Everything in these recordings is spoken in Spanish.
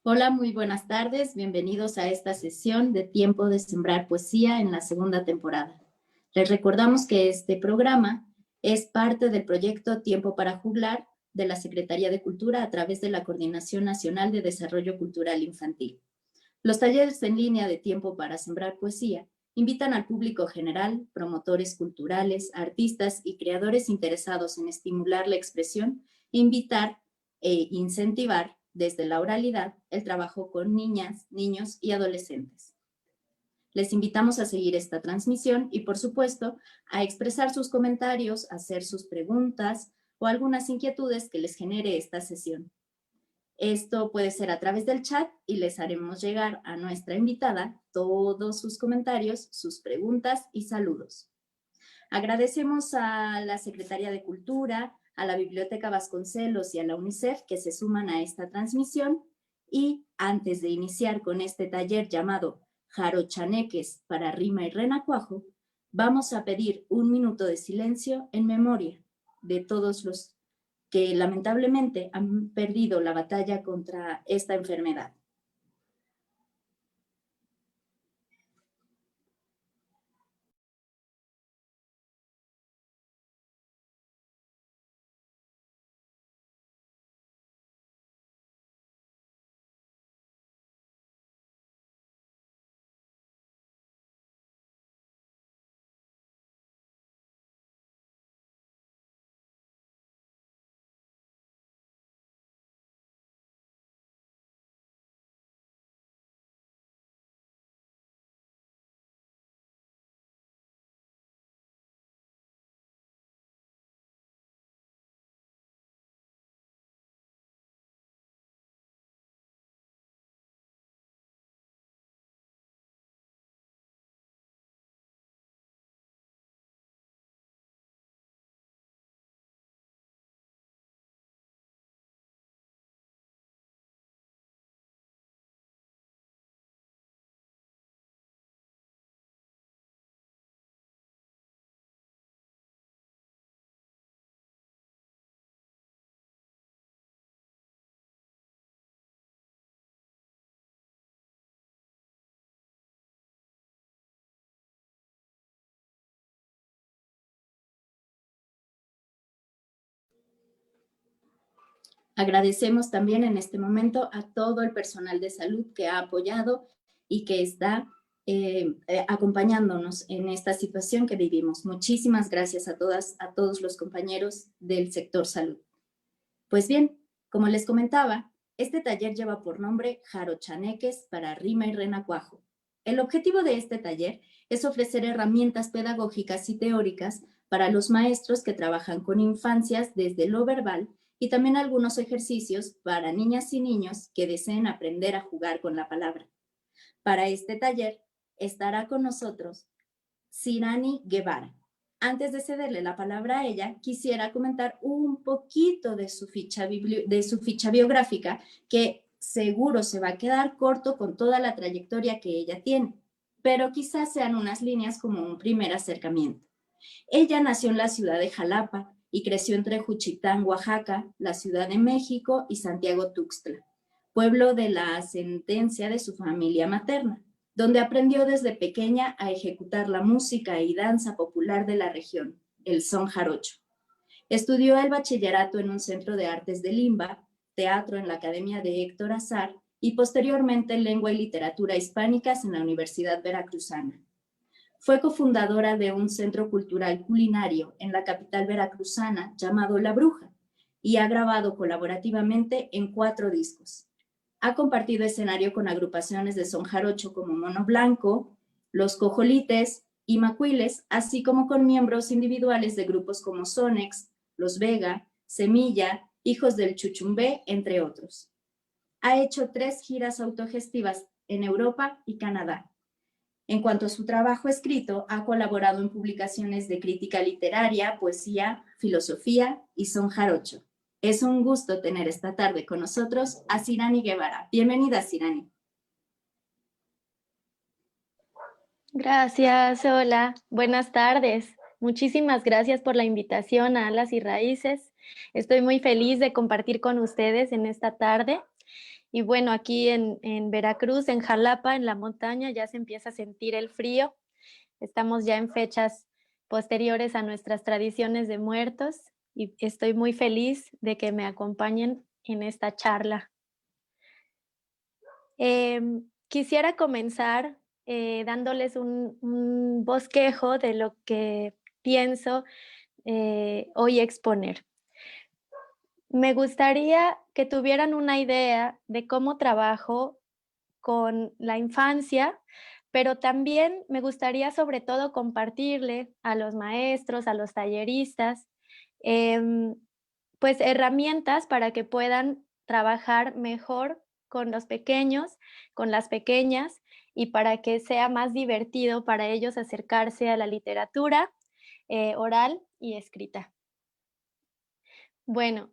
Hola, muy buenas tardes. Bienvenidos a esta sesión de Tiempo de Sembrar Poesía en la segunda temporada. Les recordamos que este programa es parte del proyecto Tiempo para Juglar de la Secretaría de Cultura a través de la Coordinación Nacional de Desarrollo Cultural Infantil. Los talleres en línea de Tiempo para Sembrar Poesía invitan al público general, promotores culturales, artistas y creadores interesados en estimular la expresión e invitar e incentivar desde la oralidad el trabajo con niñas, niños y adolescentes. Les invitamos a seguir esta transmisión y, por supuesto, a expresar sus comentarios, hacer sus preguntas o algunas inquietudes que les genere esta sesión. Esto puede ser a través del chat y les haremos llegar a nuestra invitada todos sus comentarios, sus preguntas y saludos. Agradecemos a la Secretaría de Cultura, a la Biblioteca Vasconcelos y a la UNICEF que se suman a esta transmisión y antes de iniciar con este taller llamado Jarochaneques para rima y renacuajo, vamos a pedir un minuto de silencio en memoria de todos los que lamentablemente han perdido la batalla contra esta enfermedad. Agradecemos también en este momento a todo el personal de salud que ha apoyado y que está acompañándonos en esta situación que vivimos. Muchísimas gracias a todas, a todos los compañeros del sector salud. Pues bien, como les comentaba, este taller lleva por nombre Jarochaneques para rima y renacuajo. El objetivo de este taller es ofrecer herramientas pedagógicas y teóricas para los maestros que trabajan con infancias desde lo verbal y también algunos ejercicios para niñas y niños que deseen aprender a jugar con la palabra. Para este taller estará con nosotros Cirani Guevara. Antes de cederle la palabra a ella, quisiera comentar un poquito de su ficha biográfica, que seguro se va a quedar corto con toda la trayectoria que ella tiene, pero quizás sean unas líneas como un primer acercamiento. Ella nació en la ciudad de Jalapa y creció entre Juchitán, Oaxaca, la Ciudad de México y Santiago Tuxtla, pueblo de la ascendencia de su familia materna, donde aprendió desde pequeña a ejecutar la música y danza popular de la región, el son jarocho. Estudió el bachillerato en un centro de artes de Limba, teatro en la Academia de Héctor Azar y posteriormente lengua y literatura hispánicas en la Universidad Veracruzana. Fue cofundadora de un centro cultural culinario en la capital veracruzana llamado La Bruja y ha grabado colaborativamente en 4 discos. Ha compartido escenario con agrupaciones de son jarocho como Mono Blanco, Los Cojolites y Macuiles, así como con miembros individuales de grupos como Sonex, Los Vega, Semilla, Hijos del Chuchumbé, entre otros. Ha hecho 3 giras autogestivas en Europa y Canadá. En cuanto a su trabajo escrito, ha colaborado en publicaciones de crítica literaria, poesía, filosofía y son jarocho. Es un gusto tener esta tarde con nosotros a Cirani Guevara. Bienvenida, Cirani. Gracias, hola, buenas tardes. Muchísimas gracias por la invitación a Alas y Raíces. Estoy muy feliz de compartir con ustedes en esta tarde Y bueno, aquí en Veracruz, en Jalapa, en la montaña, ya se empieza a sentir el frío. Estamos ya en fechas posteriores a nuestras tradiciones de muertos y estoy muy feliz de que me acompañen en esta charla. Quisiera comenzar dándoles un bosquejo de lo que pienso hoy exponer. Me gustaría que tuvieran una idea de cómo trabajo con la infancia, pero también me gustaría sobre todo compartirle a los maestros, a los talleristas, em, pues herramientas para que puedan trabajar mejor con los pequeños, con las pequeñas y para que sea más divertido para ellos acercarse a la literatura oral y escrita. Bueno,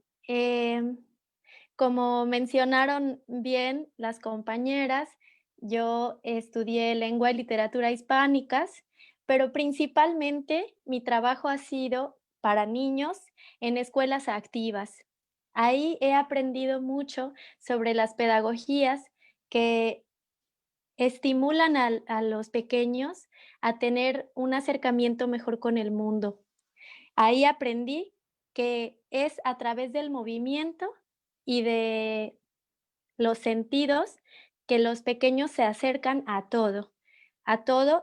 como mencionaron bien las compañeras, yo estudié lengua y literatura hispánicas, pero principalmente mi trabajo ha sido para niños en escuelas activas. Ahí he aprendido mucho sobre las pedagogías que estimulan a los pequeños a tener un acercamiento mejor con el mundo. Ahí aprendí que es a través del movimiento y de los sentidos que los pequeños se acercan a todo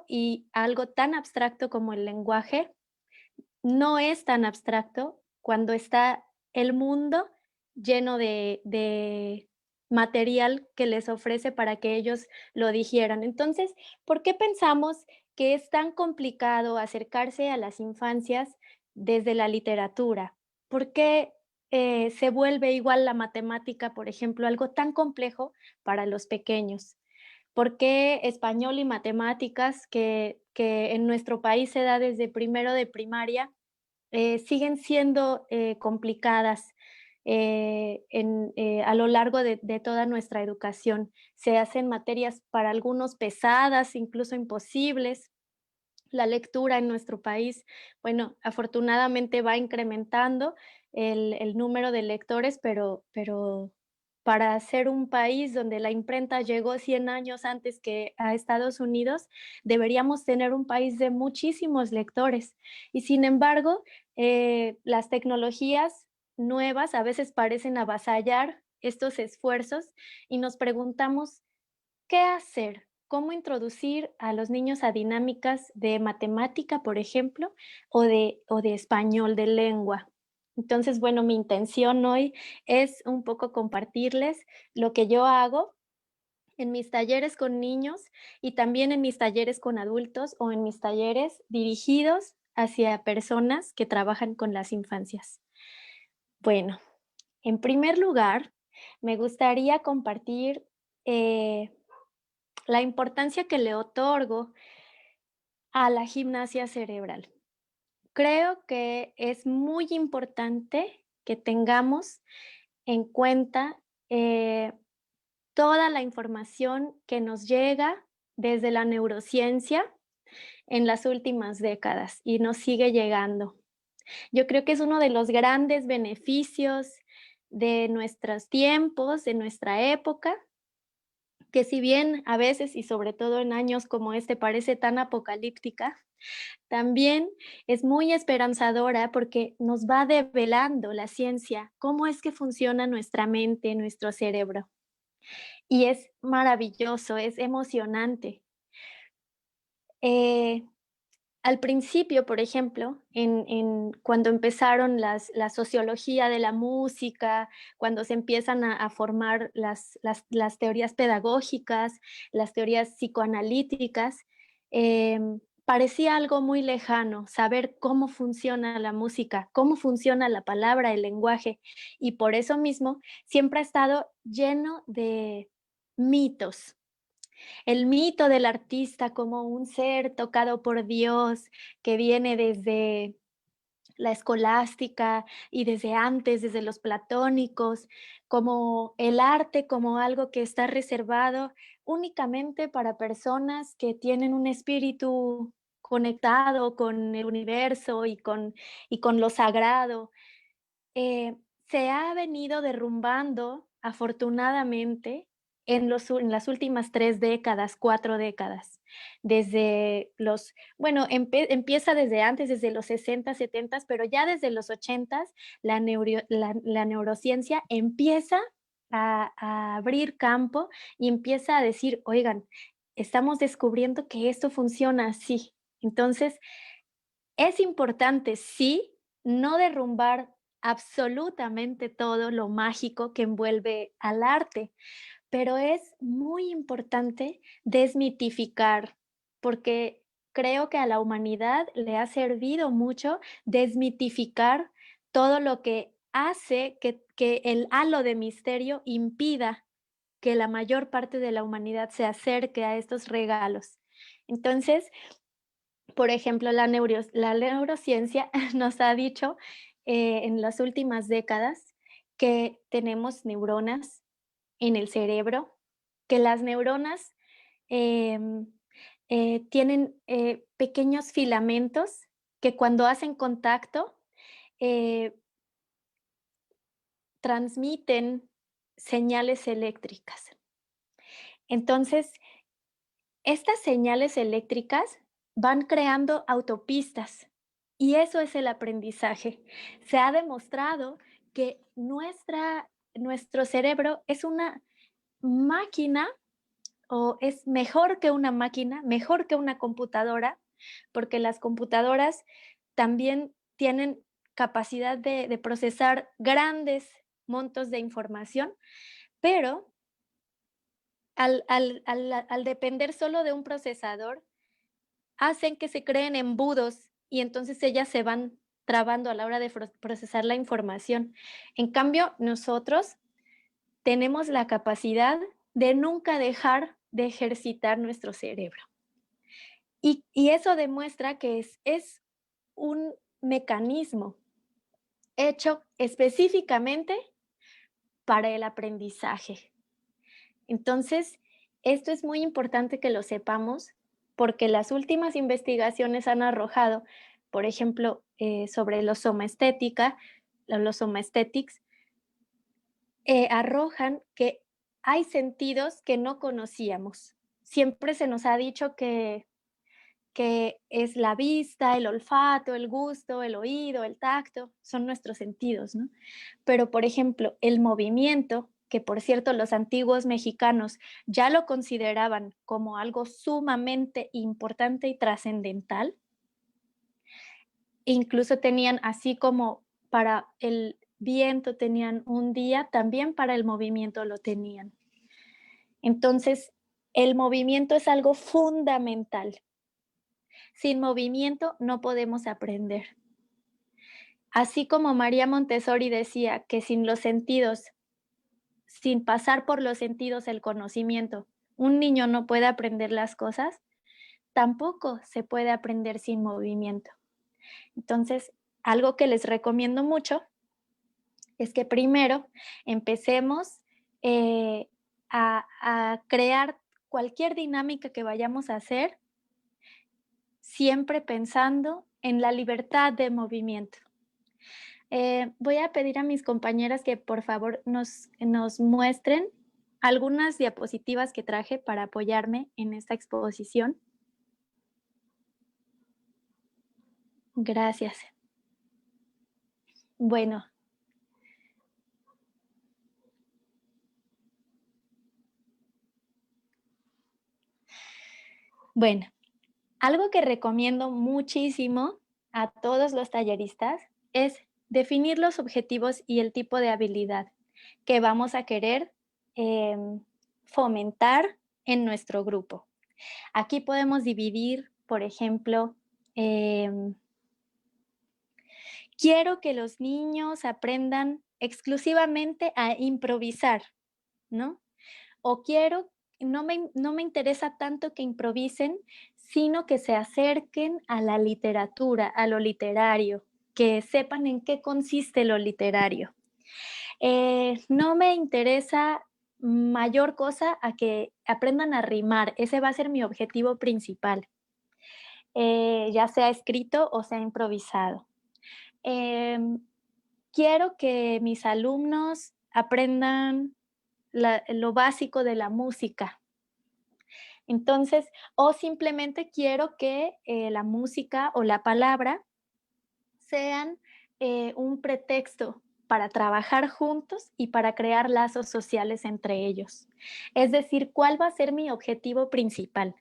y algo tan abstracto como el lenguaje no es tan abstracto cuando está el mundo lleno de material que les ofrece para que ellos lo digieran. Entonces, ¿por qué pensamos que es tan complicado acercarse a las infancias desde la literatura? ¿Por qué, se vuelve igual la matemática, por ejemplo, algo tan complejo para los pequeños? ¿Por qué español y matemáticas, que en nuestro país se da desde primero de primaria, siguen siendo, complicadas, a lo largo de toda nuestra educación? Se hacen materias para algunos pesadas, incluso imposibles. La lectura en nuestro país, bueno, afortunadamente va incrementando el número de lectores, pero para ser un país donde la imprenta llegó 100 años antes que a Estados Unidos, deberíamos tener un país de muchísimos lectores. Y sin embargo, las tecnologías nuevas a veces parecen avasallar estos esfuerzos y nos preguntamos, ¿qué hacer? ¿Cómo introducir a los niños a dinámicas de matemática, por ejemplo, o de español, de lengua? Entonces, bueno, mi intención hoy es un poco compartirles lo que yo hago en mis talleres con niños y también en mis talleres con adultos o en mis talleres dirigidos hacia personas que trabajan con las infancias. Bueno, en primer lugar, me gustaría compartir eh, la importancia que le otorgo a la gimnasia cerebral. Creo que es muy importante que tengamos en cuenta toda la información que nos llega desde la neurociencia en las últimas décadas y nos sigue llegando. Yo creo que es uno de los grandes beneficios de nuestros tiempos, de nuestra época, que si bien a veces y sobre todo en años como este parece tan apocalíptica, también es muy esperanzadora porque nos va develando la ciencia cómo es que funciona nuestra mente, nuestro cerebro. Y es maravilloso, es emocionante. Eh, Al principio, por ejemplo, cuando empezaron la sociología de la música, cuando se empiezan a formar las teorías pedagógicas, las teorías psicoanalíticas, parecía algo muy lejano saber cómo funciona la música, cómo funciona la palabra, el lenguaje, y por eso mismo siempre ha estado lleno de mitos. El mito del artista como un ser tocado por Dios, que viene desde la escolástica y desde antes, desde los platónicos, como el arte como algo que está reservado únicamente para personas que tienen un espíritu conectado con el universo y con lo sagrado. Se ha venido derrumbando, afortunadamente, en las últimas 3 décadas, 4 décadas. Desde los bueno, empieza desde antes, desde los 60, 70, pero ya desde los 80 la neurociencia empieza a abrir campo y empieza a decir: "Oigan, estamos descubriendo que esto funciona así". Entonces, es importante, sí, no derrumbar absolutamente todo lo mágico que envuelve al arte, pero es muy importante desmitificar, porque creo que a la humanidad le ha servido mucho desmitificar todo lo que hace que el halo de misterio impida que la mayor parte de la humanidad se acerque a estos regalos. Entonces, por ejemplo, la neurociencia nos ha dicho en las últimas décadas que tenemos neuronas en el cerebro, que las neuronas em, tienen pequeños filamentos que cuando hacen contacto eh, transmiten señales eléctricas. Entonces, estas señales eléctricas van creando autopistas y eso es el aprendizaje. Se ha demostrado que nuestro cerebro es una máquina o es mejor que una máquina, mejor que una computadora, porque las computadoras también tienen capacidad de procesar grandes montos de información, pero al depender solo de un procesador, hacen que se creen embudos y entonces ellas se van trabando a la hora de procesar la información. En cambio, nosotros tenemos la capacidad de nunca dejar de ejercitar nuestro cerebro. Y eso demuestra que es un mecanismo hecho específicamente para el aprendizaje. Entonces, esto es muy importante que lo sepamos porque las últimas investigaciones han arrojado, por ejemplo, sobre los los soma aesthetics, arrojan que hay sentidos que no conocíamos. Siempre se nos ha dicho que es la vista, el olfato, el gusto, el oído, el tacto, son nuestros sentidos, ¿no? Pero, por ejemplo, el movimiento, que por cierto los antiguos mexicanos ya lo consideraban como algo sumamente importante y trascendental, incluso tenían así como para el viento tenían un día, también para el movimiento lo tenían. Entonces, el movimiento es algo fundamental. Sin movimiento no podemos aprender. Así como María Montessori decía que sin los sentidos, sin pasar por los sentidos el conocimiento, un niño no puede aprender las cosas, tampoco se puede aprender sin movimiento. Entonces, algo que les recomiendo mucho es que primero empecemos a crear cualquier dinámica que vayamos a hacer, siempre pensando en la libertad de movimiento. Voy a pedir a mis compañeras que por favor nos muestren algunas diapositivas que traje para apoyarme en esta exposición. Gracias. Bueno, bueno, algo que recomiendo muchísimo a todos los talleristas es definir los objetivos y el tipo de habilidad que vamos a querer fomentar en nuestro grupo. Aquí podemos dividir, por ejemplo, quiero que los niños aprendan exclusivamente a improvisar, ¿no? O quiero, no me interesa tanto que improvisen, sino que se acerquen a la literatura, a lo literario, que sepan en qué consiste lo literario. No me interesa mayor cosa a que aprendan a rimar, ese va a ser mi objetivo principal, ya sea escrito o sea improvisado. Quiero que mis alumnos aprendan lo básico de la música. Entonces, o simplemente quiero que la música o la palabra sean un pretexto para trabajar juntos y para crear lazos sociales entre ellos. Es decir, ¿cuál va a ser mi objetivo principal?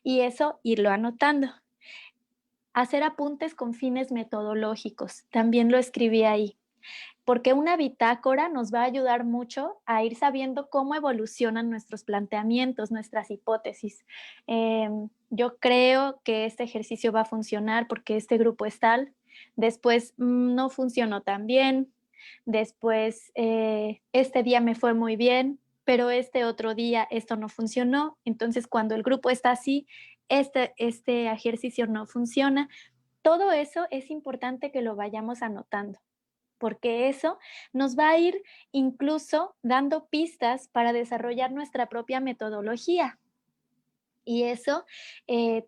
Y eso irlo anotando. Hacer apuntes con fines metodológicos, también lo escribí ahí, porque una bitácora nos va a ayudar mucho a ir sabiendo cómo evolucionan nuestros planteamientos, nuestras hipótesis. Yo creo que este ejercicio va a funcionar porque este grupo es tal, después no funcionó tan bien, después este día me fue muy bien, pero este otro día esto no funcionó, entonces cuando el grupo está así, este ejercicio no funciona. Todo eso es importante que lo vayamos anotando, porque eso nos va a ir incluso dando pistas para desarrollar nuestra propia metodología. Y eso,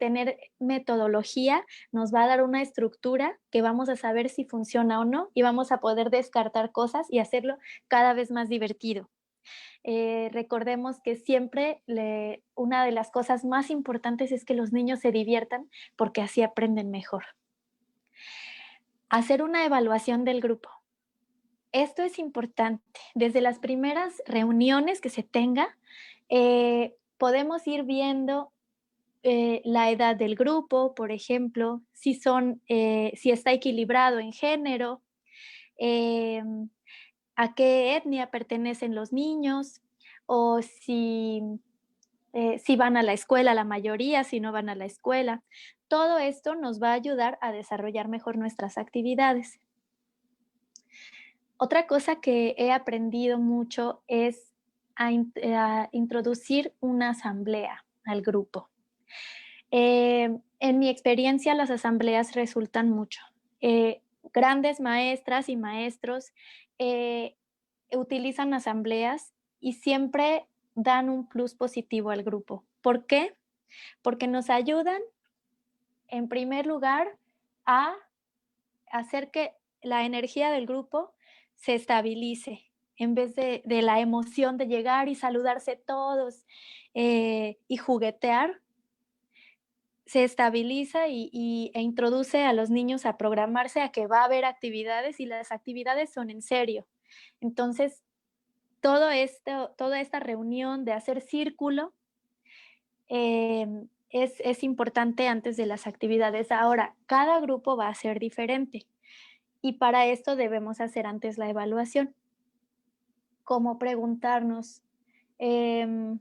tener metodología nos va a dar una estructura que vamos a saber si funciona o no y vamos a poder descartar cosas y hacerlo cada vez más divertido. Recordemos que siempre una de las cosas más importantes es que los niños se diviertan porque así aprenden mejor. Hacer una evaluación del grupo. Esto es importante. Desde las primeras reuniones que se tenga, podemos ir viendo la edad del grupo, por ejemplo, si está equilibrado en género, eh, a qué etnia pertenecen los niños, o si van a la escuela la mayoría, si no van a la escuela. Todo esto nos va a ayudar a desarrollar mejor nuestras actividades. Otra cosa que he aprendido mucho es a introducir una asamblea al grupo. En mi experiencia, las asambleas resultan mucho. Grandes maestras y maestros utilizan asambleas y siempre dan un plus positivo al grupo. ¿Por qué? Porque nos ayudan, en primer lugar, a hacer que la energía del grupo se estabilice en vez de la emoción de llegar y saludarse todos y juguetear, se estabiliza e introduce a los niños a programarse a que va a haber actividades y las actividades son en serio. Entonces, toda esta reunión de hacer círculo es importante antes de las actividades. Ahora, cada grupo va a ser diferente y para esto debemos hacer antes la evaluación. Como preguntarnos, em,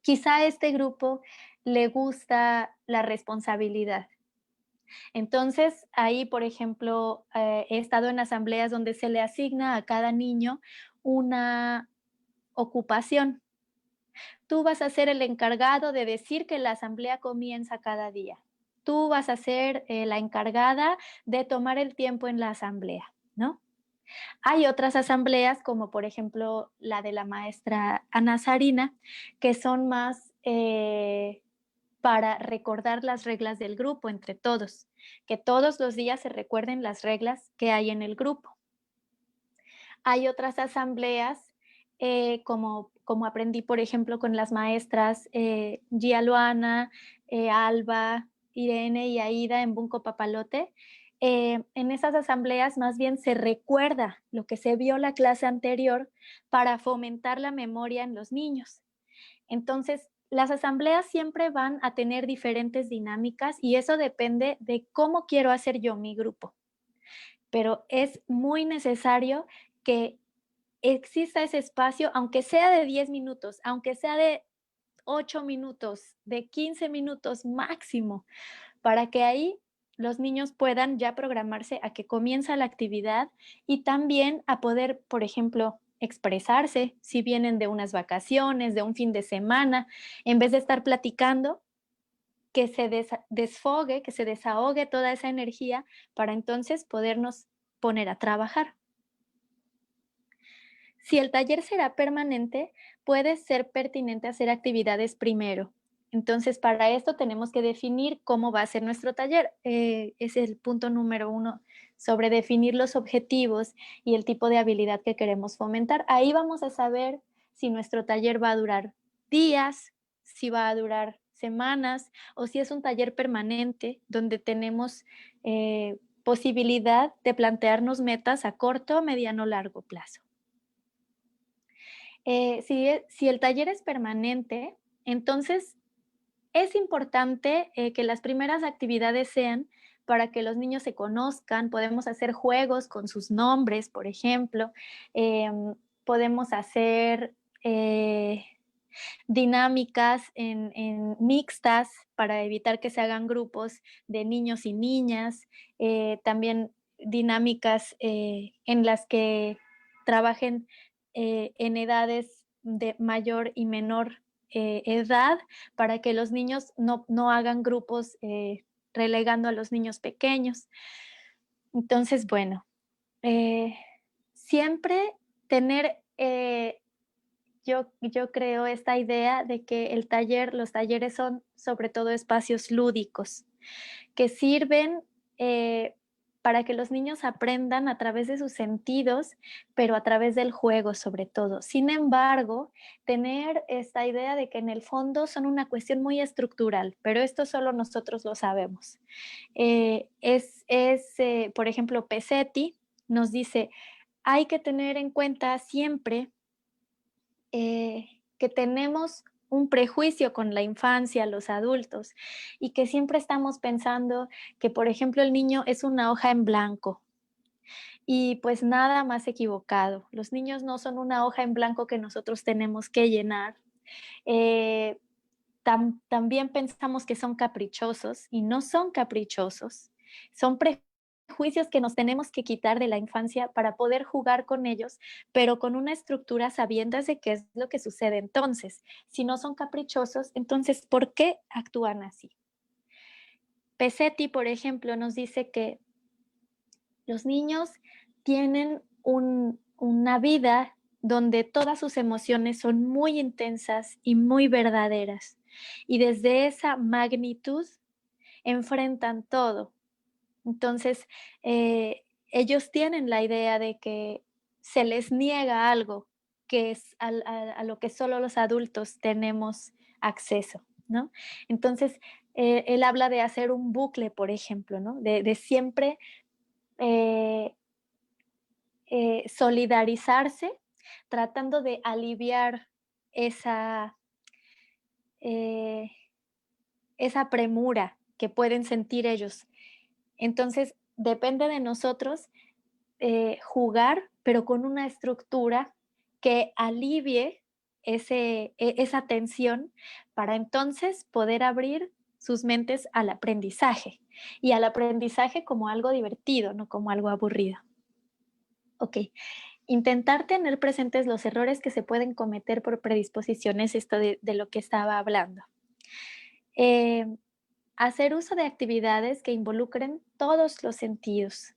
quizá a este grupo le gusta la responsabilidad. Entonces, ahí, por ejemplo, he estado en asambleas donde se le asigna a cada niño una ocupación. Tú vas a ser el encargado de decir que la asamblea comienza cada día. Tú vas a ser la encargada de tomar el tiempo en la asamblea, ¿no? Hay otras asambleas, como por ejemplo la de la maestra Ana Sarina, que son más para recordar las reglas del grupo entre todos, que todos los días se recuerden las reglas que hay en el grupo. Hay otras asambleas, como aprendí, por ejemplo, con las maestras Gia Luana, Alba, Irene y Aida en Bunco Papalote. En esas asambleas más bien se recuerda lo que se vio la clase anterior para fomentar la memoria en los niños. Entonces, las asambleas siempre van a tener diferentes dinámicas y eso depende de cómo quiero hacer yo mi grupo. Pero es muy necesario que exista ese espacio, aunque sea de 10 minutos, aunque sea de 8 minutos, de 15 minutos máximo, para que ahí los niños puedan ya programarse a que comienza la actividad y también a poder, por ejemplo, expresarse si vienen de unas vacaciones, de un fin de semana, en vez de estar platicando, que se desfogue, que se desahogue toda esa energía para entonces podernos poner a trabajar. Si el taller será permanente, puede ser pertinente hacer actividades primero. Entonces, para esto tenemos que definir cómo va a ser nuestro taller. Es el punto número 1 sobre definir los objetivos y el tipo de habilidad que queremos fomentar. Ahí vamos a saber si nuestro taller va a durar días, si va a durar semanas o si es un taller permanente donde tenemos posibilidad de plantearnos metas a corto, mediano, largo plazo. Si el taller es permanente, entonces es importante que las primeras actividades sean para que los niños se conozcan. Podemos hacer juegos con sus nombres, por ejemplo. Podemos hacer dinámicas mixtas para evitar que se hagan grupos de niños y niñas. También dinámicas en las que trabajen en edades de mayor y menor edad para que los niños no hagan grupos relegando a los niños pequeños. Entonces, bueno, eh, siempre tener, yo creo, esta idea de que los talleres son sobre todo espacios lúdicos que sirven para que los niños aprendan a través de sus sentidos, pero a través del juego sobre todo. Sin embargo, tener esta idea de que en el fondo son una cuestión muy estructural, pero esto solo nosotros lo sabemos. Por ejemplo, Pesetti nos dice, hay que tener en cuenta siempre que tenemos un prejuicio con la infancia, los adultos, y que siempre estamos pensando que, por ejemplo, el niño es una hoja en blanco. Y pues nada más equivocado. Los niños no son una hoja en blanco que nosotros tenemos que llenar. Eh, también pensamos que son caprichosos y no son caprichosos. Son prejuicios que nos tenemos que quitar de la infancia para poder jugar con ellos, pero con una estructura sabiendas de qué es lo que sucede entonces. Si no son caprichosos, entonces, ¿por qué actúan así? Pesetti, por ejemplo, nos dice que los niños tienen una vida donde todas sus emociones son muy intensas y muy verdaderas. Y desde esa magnitud enfrentan todo. Entonces, ellos tienen la idea de que se les niega algo que es a lo que solo los adultos tenemos acceso, ¿no? Entonces, él habla de hacer un bucle, por ejemplo, ¿no? De siempre eh, solidarizarse, tratando de aliviar esa, eh, esa premura que pueden sentir ellos. Entonces, depende de nosotros jugar, pero con una estructura que alivie esa tensión para entonces poder abrir sus mentes al aprendizaje y al aprendizaje como algo divertido, no como algo aburrido. Ok, intentar tener presentes los errores que se pueden cometer por predisposiciones, esto de lo que estaba hablando. Eh, Hacer uso de actividades que involucren todos los sentidos.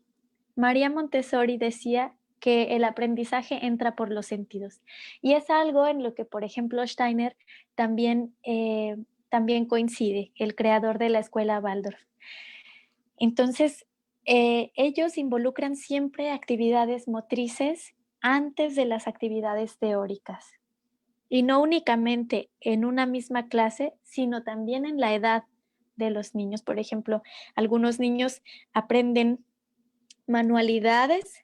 María Montessori decía que el aprendizaje entra por los sentidos y es algo en lo que, por ejemplo, Steiner también coincide, el creador de la escuela Waldorf. Entonces, ellos involucran siempre actividades motrices antes de las actividades teóricas y no únicamente en una misma clase, sino también en la edad de los niños. Por ejemplo, algunos niños aprenden manualidades,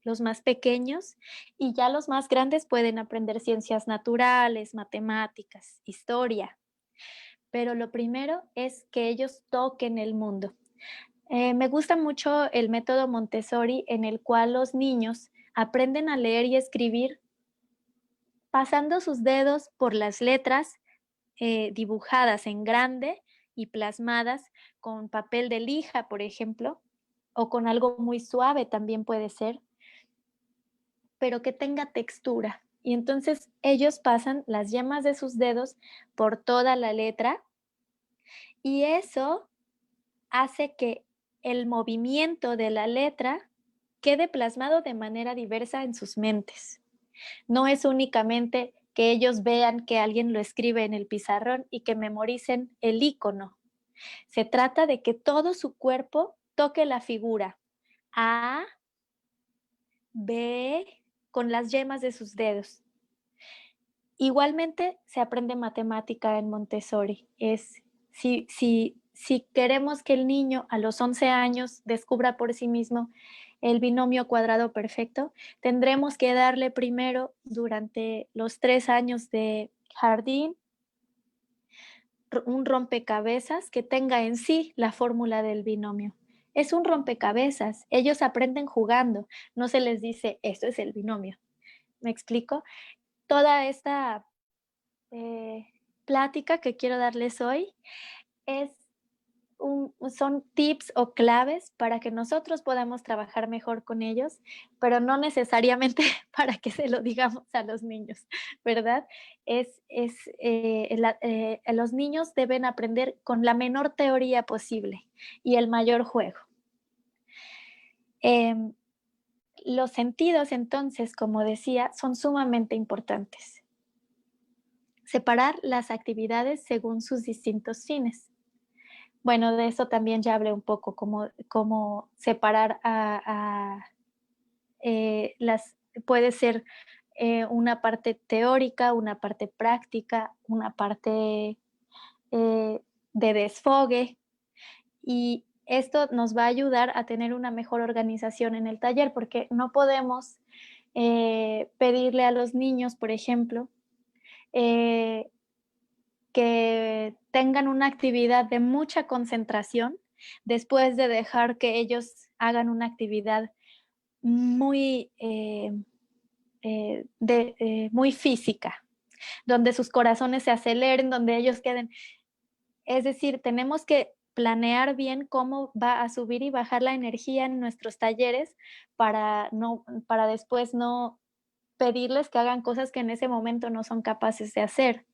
los más pequeños, y ya los más grandes pueden aprender ciencias naturales, matemáticas, historia. Pero lo primero es que ellos toquen el mundo. Me gusta mucho el método Montessori en el cual los niños aprenden a leer y escribir pasando sus dedos por las letras dibujadas en grande y plasmadas con papel de lija, por ejemplo, o con algo muy suave también puede ser, pero que tenga textura. Y entonces ellos pasan las yemas de sus dedos por toda la letra y eso hace que el movimiento de la letra quede plasmado de manera diversa en sus mentes. No es únicamente que ellos vean que alguien lo escribe en el pizarrón y que memoricen el icono. Se trata de que todo su cuerpo toque la figura A, B, con las yemas de sus dedos. Igualmente se aprende matemática en Montessori. Si queremos que el niño a los 11 años descubra por sí mismo el binomio cuadrado perfecto, tendremos que darle primero durante los 3 años de jardín un rompecabezas que tenga en sí la fórmula del binomio. Es un rompecabezas, ellos aprenden jugando, no se les dice esto es el binomio. ¿Me explico? Toda esta eh, plática que quiero darles hoy es son tips o claves para que nosotros podamos trabajar mejor con ellos, pero no necesariamente para que se lo digamos a los niños, ¿verdad? Los niños deben aprender con la menor teoría posible y el mayor juego. Em, los sentidos, entonces, como decía, son sumamente importantes. Separar las actividades según sus distintos fines. Bueno, de eso también ya hablé un poco, cómo separar puede ser una parte teórica, una parte práctica, una parte de desfogue, y esto nos va a ayudar a tener una mejor organización en el taller, porque no podemos pedirle a los niños, por ejemplo, eh, que tengan una actividad de mucha concentración después de dejar que ellos hagan una actividad muy, muy física, donde sus corazones se aceleren, donde ellos queden. Es decir, tenemos que planear bien cómo va a subir y bajar la energía en nuestros talleres para después no pedirles que hagan cosas que en ese momento no son capaces de hacer.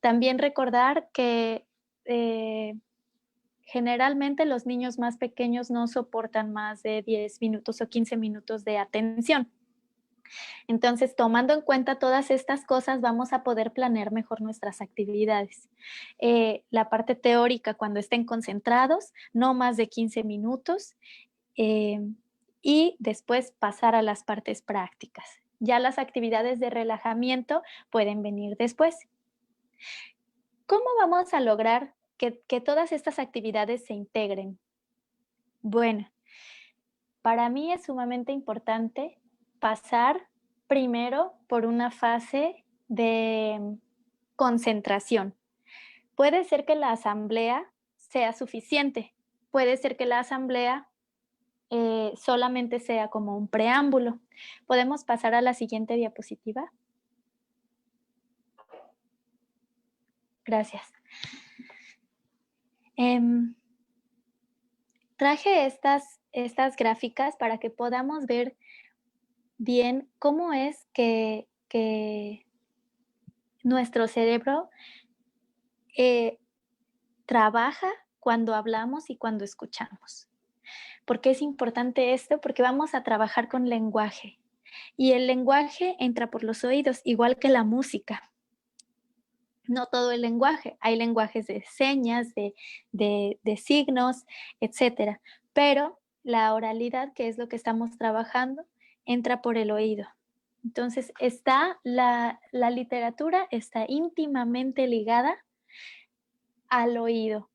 También recordar que generalmente los niños más pequeños no soportan más de 10 minutos o 15 minutos de atención. Entonces, tomando en cuenta todas estas cosas, vamos a poder planear mejor nuestras actividades. La parte teórica, cuando estén concentrados, no más de 15 minutos, eh, y después pasar a las partes prácticas. Ya las actividades de relajamiento pueden venir después. ¿Cómo vamos a lograr que todas estas actividades se integren? Bueno, para mí es sumamente importante pasar primero por una fase de concentración. Puede ser que la asamblea sea suficiente, puede ser que la asamblea solamente sea como un preámbulo. ¿Podemos pasar a la siguiente diapositiva? Gracias. Traje estas gráficas para que podamos ver bien cómo es que nuestro cerebro trabaja cuando hablamos y cuando escuchamos. ¿Por qué es importante esto? Porque vamos a trabajar con lenguaje y el lenguaje entra por los oídos, igual que la música. No todo el lenguaje, hay lenguajes de señas, de signos, etcétera, pero la oralidad, que es lo que estamos trabajando, entra por el oído. Entonces, la literatura está íntimamente ligada al oído,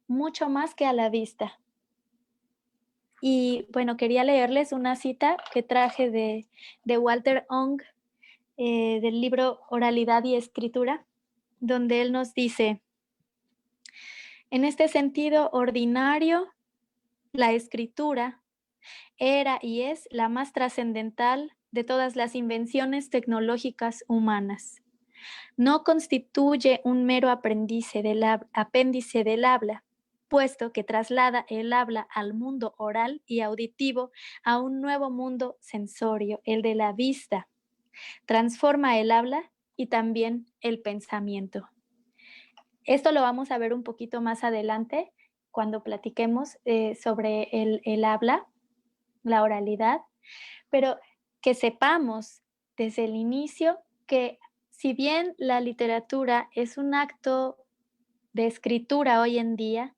mucho más que a la vista. Y bueno, quería leerles una cita que traje de Walter Ong, del libro Oralidad y Escritura, donde él nos dice: en este sentido ordinario, la escritura era y es la más trascendental de todas las invenciones tecnológicas humanas. No constituye un mero apéndice del habla, puesto que traslada el habla al mundo oral y auditivo a un nuevo mundo sensorio, el de la vista. Transforma el habla y también el pensamiento. Esto lo vamos a ver un poquito más adelante cuando platiquemos sobre el habla, la oralidad, pero que sepamos desde el inicio que si bien la literatura es un acto de escritura hoy en día,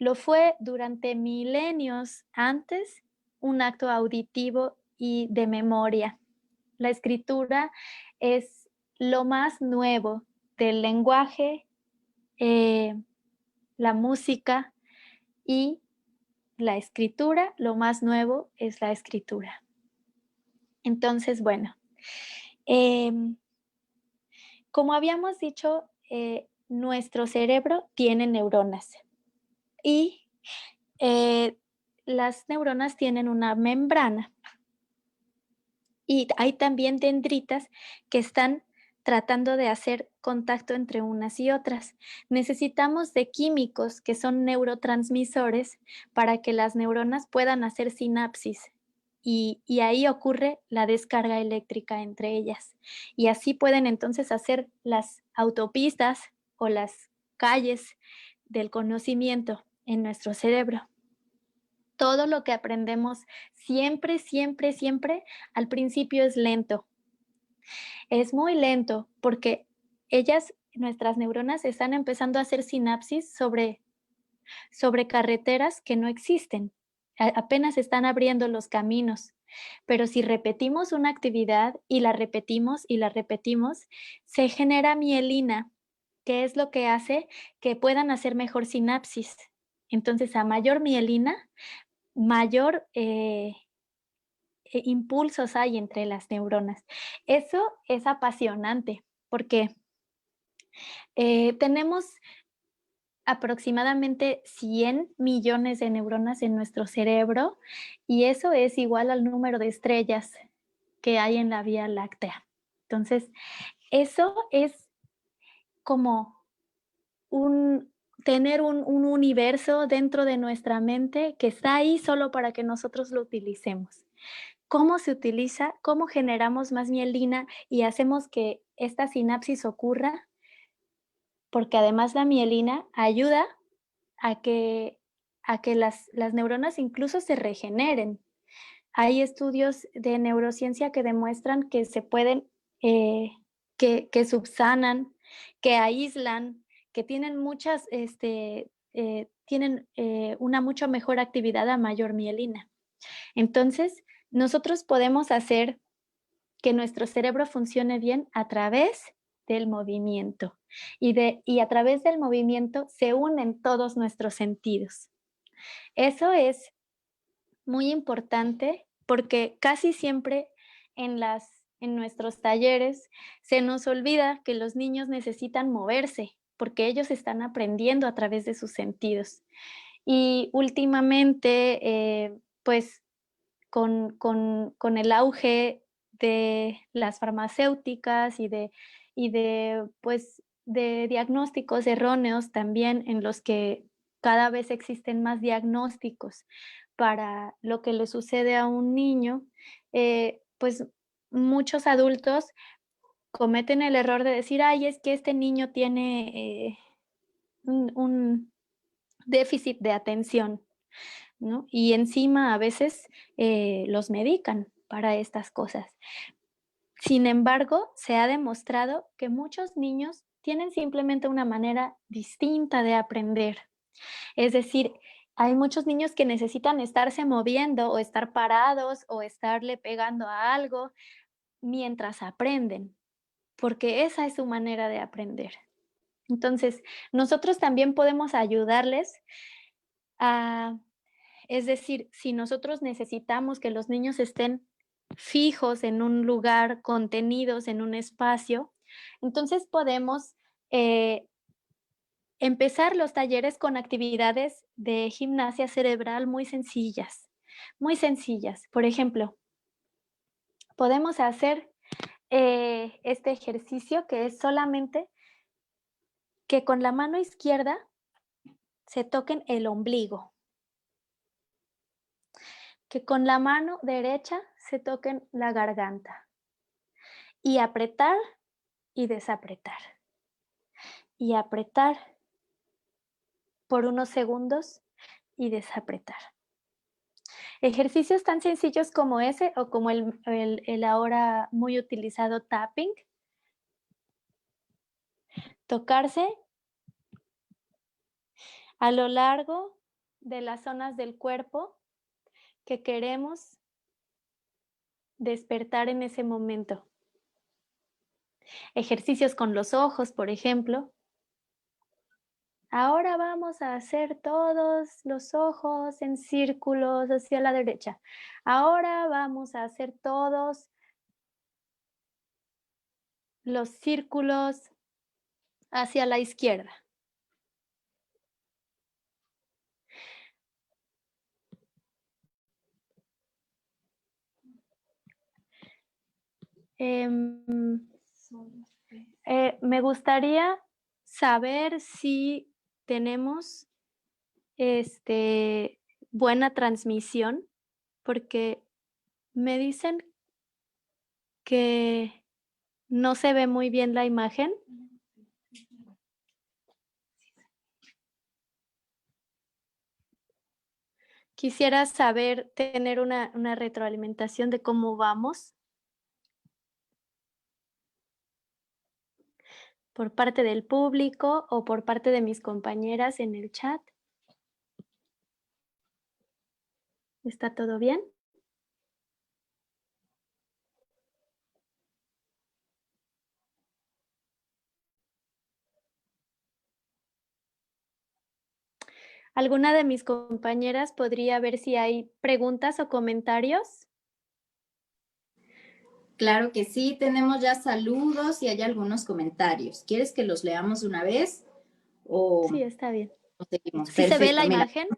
lo fue durante milenios antes un acto auditivo y de memoria. La escritura es lo más nuevo del lenguaje, eh, la música y la escritura. Lo más nuevo es la escritura. Entonces, bueno, em, como habíamos dicho, nuestro cerebro tiene neuronas y las neuronas tienen una membrana y hay también dendritas que están tratando de hacer contacto entre unas y otras. Necesitamos de químicos que son neurotransmisores para que las neuronas puedan hacer sinapsis y ahí ocurre la descarga eléctrica entre ellas. Y así pueden entonces hacer las autopistas o las calles del conocimiento en nuestro cerebro. Todo lo que aprendemos siempre, siempre, siempre al principio es lento. Es muy lento porque ellas, nuestras neuronas, están empezando a hacer sinapsis sobre carreteras que no existen. Apenas están abriendo los caminos. Pero si repetimos una actividad y la repetimos, se genera mielina, que es lo que hace que puedan hacer mejor sinapsis. Entonces, a mayor mielina, mayor impulsos hay entre las neuronas. Eso es apasionante porque tenemos aproximadamente 100 millones de neuronas en nuestro cerebro y eso es igual al número de estrellas que hay en la Vía Láctea. Entonces, eso es como un, tener un universo dentro de nuestra mente que está ahí solo para que nosotros lo utilicemos. ¿Cómo se utiliza? ¿Cómo generamos más mielina y hacemos que esta sinapsis ocurra? Porque además la mielina ayuda a que, las neuronas incluso se regeneren. Hay estudios de neurociencia que demuestran que se pueden, que subsanan, que aíslan, que tienen una mucho mejor actividad a mayor mielina. Entonces, nosotros podemos hacer que nuestro cerebro funcione bien a través del movimiento y a través del movimiento se unen todos nuestros sentidos. Eso es muy importante porque casi siempre en nuestros talleres se nos olvida que los niños necesitan moverse porque ellos están aprendiendo a través de sus sentidos. Y últimamente, pues con el auge de las farmacéuticas de diagnósticos erróneos también en los que cada vez existen más diagnósticos para lo que le sucede a un niño, pues muchos adultos cometen el error de decir, ay, es que este niño tiene un déficit de atención, ¿no? Y encima a veces los medican para estas cosas. Sin embargo, se ha demostrado que muchos niños tienen simplemente una manera distinta de aprender. Es decir, hay muchos niños que necesitan estarse moviendo o estar parados o estarle pegando a algo mientras aprenden, porque esa es su manera de aprender. Entonces, nosotros también podemos ayudarles a Es decir, si nosotros necesitamos que los niños estén fijos en un lugar, contenidos en un espacio, entonces podemos empezar los talleres con actividades de gimnasia cerebral muy sencillas, muy sencillas. Por ejemplo, podemos hacer este ejercicio que es solamente que con la mano izquierda se toquen el ombligo, que con la mano derecha se toquen la garganta y apretar y desapretar. Y apretar por unos segundos y desapretar. Ejercicios tan sencillos como ese o como el ahora muy utilizado tapping. Tocarse a lo largo de las zonas del cuerpo que queremos despertar en ese momento. Ejercicios con los ojos, por ejemplo. Ahora vamos a hacer todos los ojos en círculos hacia la derecha. Ahora vamos a hacer todos los círculos hacia la izquierda. Me gustaría saber si tenemos buena transmisión, porque me dicen que no se ve muy bien la imagen. Quisiera saber, tener una retroalimentación de cómo vamos por parte del público o por parte de mis compañeras en el chat. ¿Está todo bien? ¿Alguna de mis compañeras podría ver si hay preguntas o comentarios? Claro que sí, tenemos ya saludos y hay algunos comentarios. ¿Quieres que los leamos de una vez o Sí, está bien. seguimos? ¿Sí se ve la Perfecto, mira. imagen?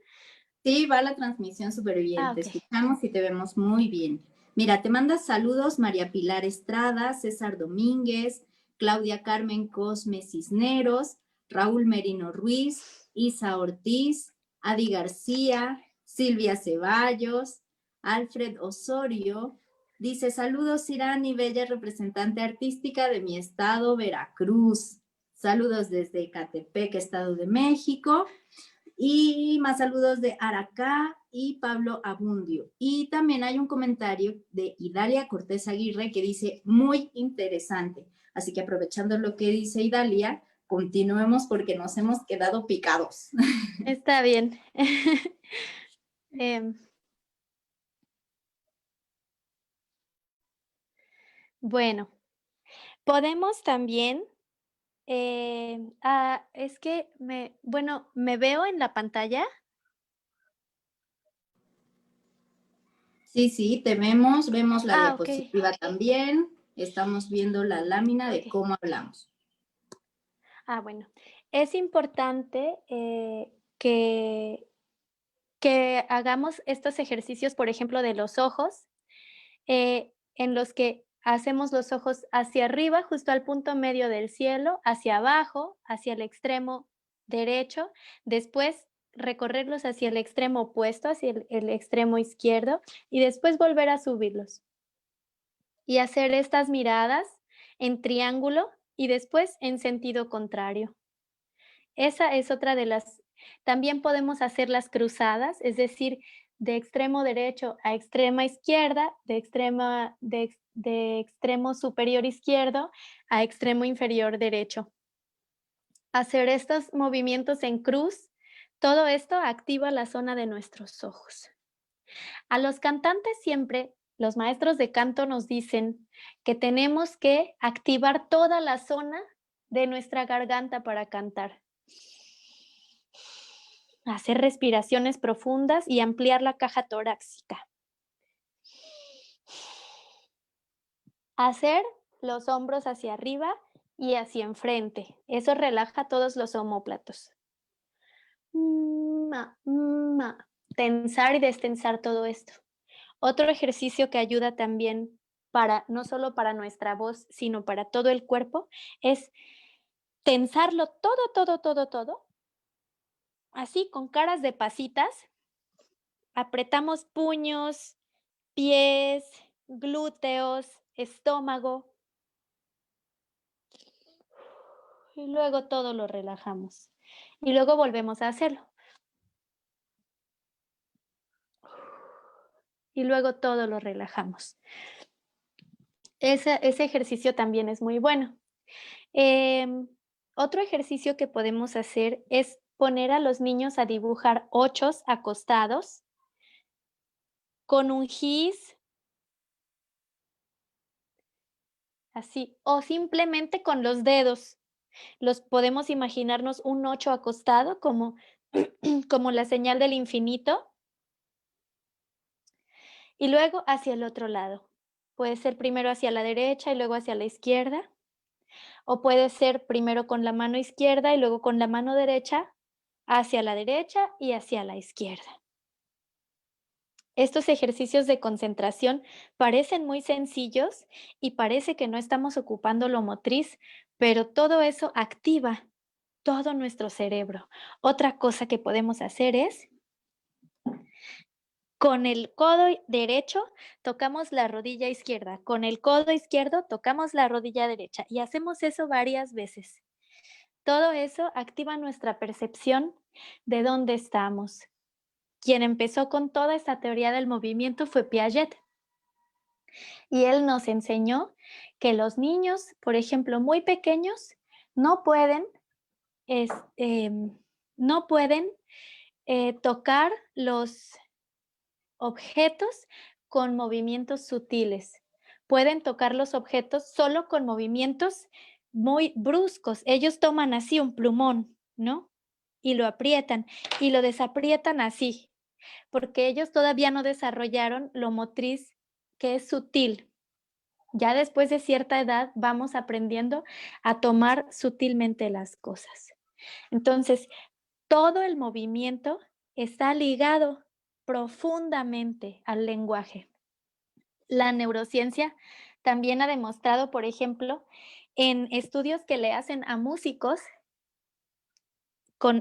Sí, va la transmisión súper bien, Ah, te ok. escuchamos y te vemos muy bien. Mira, te manda saludos María Pilar Estrada, César Domínguez, Claudia Carmen Cosme Cisneros, Raúl Merino Ruiz, Isa Ortiz, Adi García, Silvia Ceballos, Alfred Osorio. Dice, saludos Irani, bella representante artística de mi estado, Veracruz. Saludos desde Ecatepec, Estado de México. Y más saludos de Aracá y Pablo Abundio. Y también hay un comentario de Idalia Cortés Aguirre que dice, muy interesante. Así que aprovechando lo que dice Idalia, continuemos porque nos hemos quedado picados. Está bien. Em, bueno, podemos también, es que ¿me veo en la pantalla? Sí, sí, te vemos la Ah, ok, diapositiva también. Estamos viendo la lámina de ok. cómo hablamos. Bueno, es importante que hagamos estos ejercicios, por ejemplo, de los ojos, en los que hacemos los ojos hacia arriba, justo al punto medio del cielo, hacia abajo, hacia el extremo derecho, después recorrerlos hacia el extremo opuesto, hacia el extremo izquierdo, y después volver a subirlos. Y hacer estas miradas en triángulo y después en sentido contrario. Esa es otra de las. También podemos hacer las cruzadas, es decir, de extremo derecho a extrema izquierda, de extremo superior izquierdo a extremo inferior derecho. Hacer estos movimientos en cruz, todo esto activa la zona de nuestros ojos. A los cantantes siempre, los maestros de canto nos dicen que tenemos que activar toda la zona de nuestra garganta para cantar. Hacer respiraciones profundas y ampliar la caja torácica. Hacer los hombros hacia arriba y hacia enfrente. Eso relaja todos los omóplatos. Tensar y destensar todo esto. Otro ejercicio que ayuda también no solo para nuestra voz, sino para todo el cuerpo, es tensarlo todo, así con caras de pasitas. Apretamos puños, pies, glúteos, estómago. Y luego todo lo relajamos. Y luego volvemos a hacerlo. Y luego todo lo relajamos. Ese ejercicio también es muy bueno. Otro ejercicio que podemos hacer es poner a los niños a dibujar ochos acostados con un gis así, o simplemente con los dedos. Los podemos imaginarnos un 8 acostado como, como la señal del infinito y luego hacia el otro lado. Puede ser primero hacia la derecha y luego hacia la izquierda, o puede ser primero con la mano izquierda y luego con la mano derecha hacia la derecha y hacia la izquierda. Estos ejercicios de concentración parecen muy sencillos y parece que no estamos ocupando lo motriz, pero todo eso activa todo nuestro cerebro. Otra cosa que podemos hacer es, con el codo derecho tocamos la rodilla izquierda, con el codo izquierdo tocamos la rodilla derecha y hacemos eso varias veces. Todo eso activa nuestra percepción de dónde estamos. Quien empezó con toda esta teoría del movimiento fue Piaget. Y él nos enseñó que los niños, por ejemplo, muy pequeños, no pueden, es, no pueden tocar los objetos con movimientos sutiles. Pueden tocar los objetos solo con movimientos muy bruscos. Ellos toman así un plumón, ¿no? Y lo aprietan y lo desaprietan así, porque ellos todavía no desarrollaron lo motriz que es sutil. Ya después de cierta edad vamos aprendiendo a tomar sutilmente las cosas. Entonces, todo el movimiento está ligado profundamente al lenguaje. La neurociencia también ha demostrado, por ejemplo, en estudios que le hacen a músicos,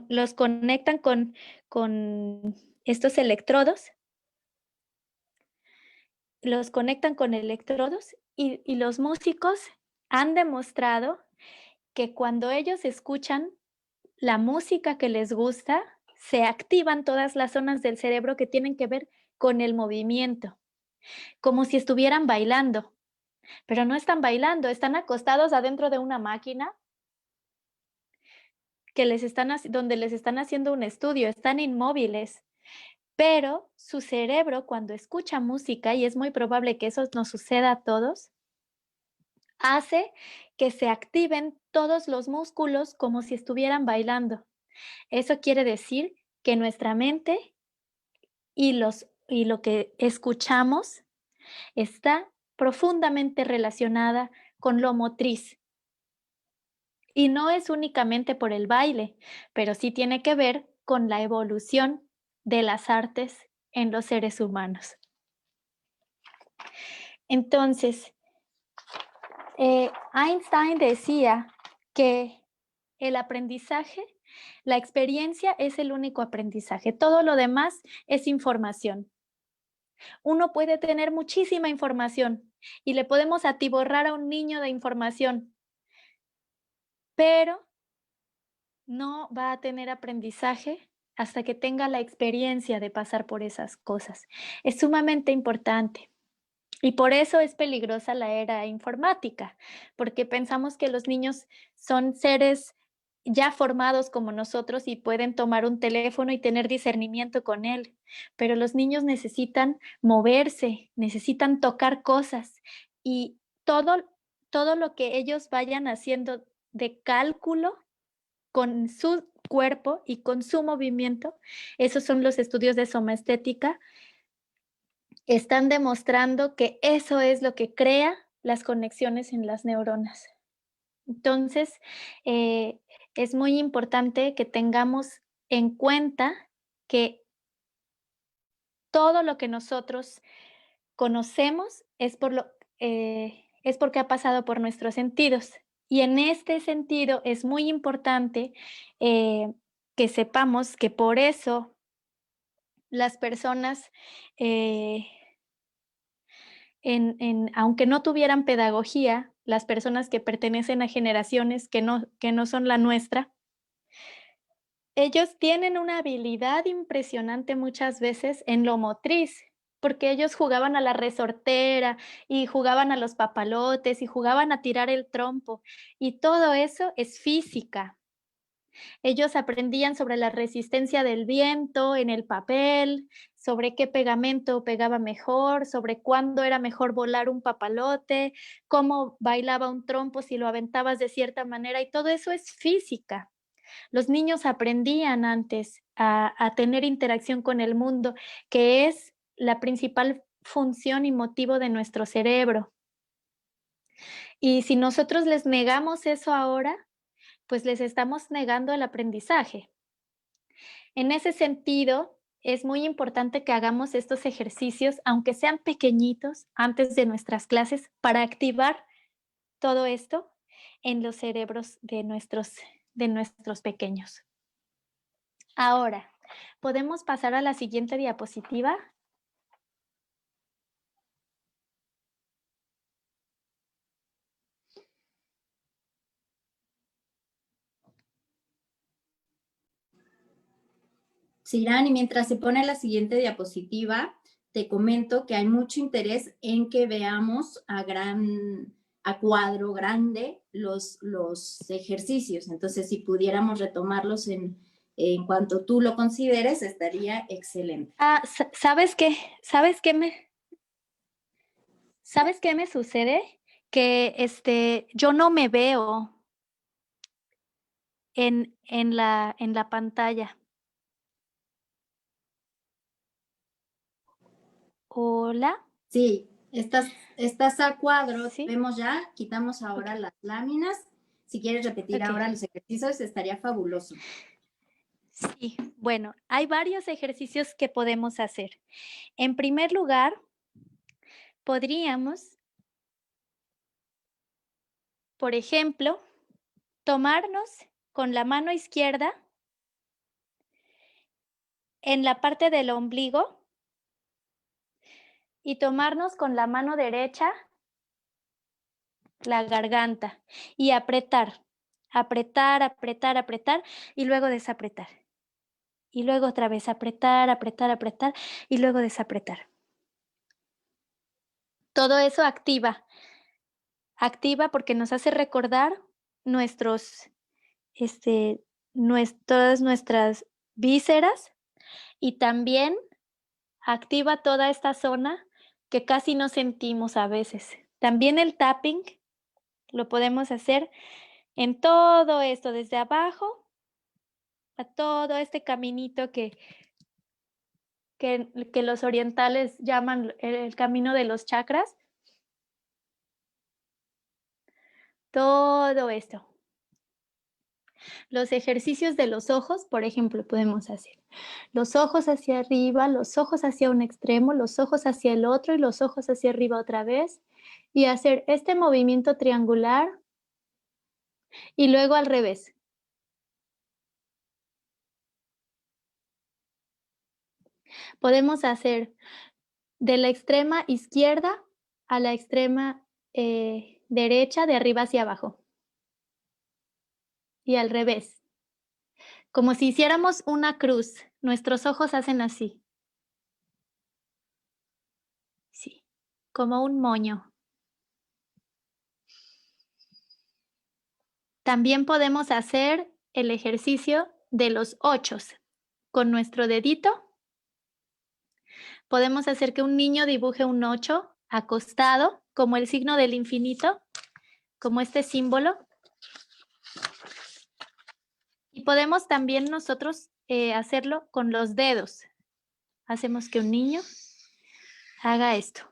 los conectan con estos electrodos, los conectan con electrodos y los músicos han demostrado que cuando ellos escuchan la música que les gusta, se activan todas las zonas del cerebro que tienen que ver con el movimiento, como si estuvieran bailando, pero no están bailando, están acostados adentro de una máquina que donde les están haciendo un estudio, están inmóviles, pero su cerebro cuando escucha música, y es muy probable que eso nos suceda a todos, hace que se activen todos los músculos como si estuvieran bailando. Eso quiere decir que nuestra mente y lo que escuchamos está profundamente relacionada con lo motriz. Y no es únicamente por el baile, pero sí tiene que ver con la evolución de las artes en los seres humanos. Entonces, Einstein decía que el aprendizaje, la experiencia es el único aprendizaje. Todo lo demás es información. Uno puede tener muchísima información y le podemos atiborrar a un niño de información, pero no va a tener aprendizaje hasta que tenga la experiencia de pasar por esas cosas. Es sumamente importante. Y por eso es peligrosa la era informática, porque pensamos que los niños son seres ya formados como nosotros y pueden tomar un teléfono y tener discernimiento con él, pero los niños necesitan moverse, necesitan tocar cosas y todo lo que ellos vayan haciendo de cálculo con su cuerpo y con su movimiento, esos son los estudios de somaestética, están demostrando que eso es lo que crea las conexiones en las neuronas. Entonces, es muy importante que tengamos en cuenta que todo lo que nosotros conocemos es porque ha pasado por nuestros sentidos. Y en este sentido es muy importante que sepamos que por eso las personas aunque no tuvieran pedagogía, las personas que pertenecen a generaciones que no son la nuestra, ellos tienen una habilidad impresionante muchas veces en lo motriz, porque ellos jugaban a la resortera y jugaban a los papalotes y jugaban a tirar el trompo, y todo eso es física. Ellos aprendían sobre la resistencia del viento en el papel, sobre qué pegamento pegaba mejor, sobre cuándo era mejor volar un papalote, cómo bailaba un trompo si lo aventabas de cierta manera, y todo eso es física. Los niños aprendían antes a tener interacción con el mundo, que es la principal función y motivo de nuestro cerebro. Y si nosotros les negamos eso ahora, pues les estamos negando el aprendizaje. En ese sentido, es muy importante que hagamos estos ejercicios, aunque sean pequeñitos, antes de nuestras clases, para activar todo esto en los cerebros de nuestros pequeños. Ahora, ¿podemos pasar a la siguiente diapositiva? Sí, Irán, y mientras se pone la siguiente diapositiva, te comento que hay mucho interés en que veamos a cuadro grande los ejercicios. Entonces, si pudiéramos retomarlos en cuanto tú lo consideres, estaría excelente. ¿Sabes qué? ¿Sabes qué me sucede? Que yo no me veo en la pantalla. Hola. Sí, estás a cuadro, ¿Sí? vemos ya, quitamos ahora Ok. las láminas. Si quieres repetir Ok. ahora los ejercicios, estaría fabuloso. Sí, bueno, hay varios ejercicios que podemos hacer. En primer lugar, podríamos, por ejemplo, tomarnos con la mano izquierda en la parte del ombligo y tomarnos con la mano derecha la garganta y apretar, apretar, apretar, apretar y luego desapretar. Y luego otra vez apretar, apretar, apretar y luego desapretar. Todo eso activa porque nos hace recordar nuestros, todas nuestras vísceras y también activa toda esta zona que casi no sentimos a veces. También el tapping lo podemos hacer en todo esto, desde abajo a todo este caminito que los orientales llaman el camino de los chakras. Todo esto. Los ejercicios de los ojos, por ejemplo, podemos hacer los ojos hacia arriba, los ojos hacia un extremo, los ojos hacia el otro y los ojos hacia arriba otra vez. Y hacer este movimiento triangular y luego al revés. Podemos hacer de la extrema izquierda a la extrema derecha, de arriba hacia abajo. Y al revés. Como si hiciéramos una cruz. Nuestros ojos hacen así. Sí, como un moño. También podemos hacer el ejercicio de los ochos. Con nuestro dedito podemos hacer que un niño dibuje un 8 acostado, como el signo del infinito, como este símbolo. Y podemos también nosotros hacerlo con los dedos. Hacemos que un niño haga esto.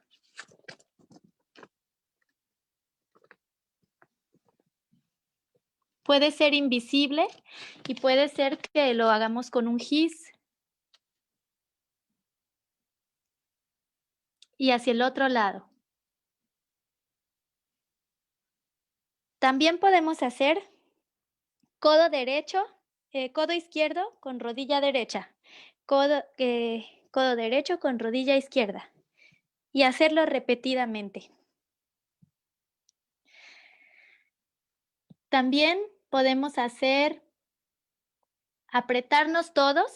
Puede ser invisible y puede ser que lo hagamos con un gis. Y hacia el otro lado. También podemos hacer codo derecho, codo izquierdo con rodilla derecha, codo derecho con rodilla izquierda y hacerlo repetidamente. También podemos hacer apretarnos todos,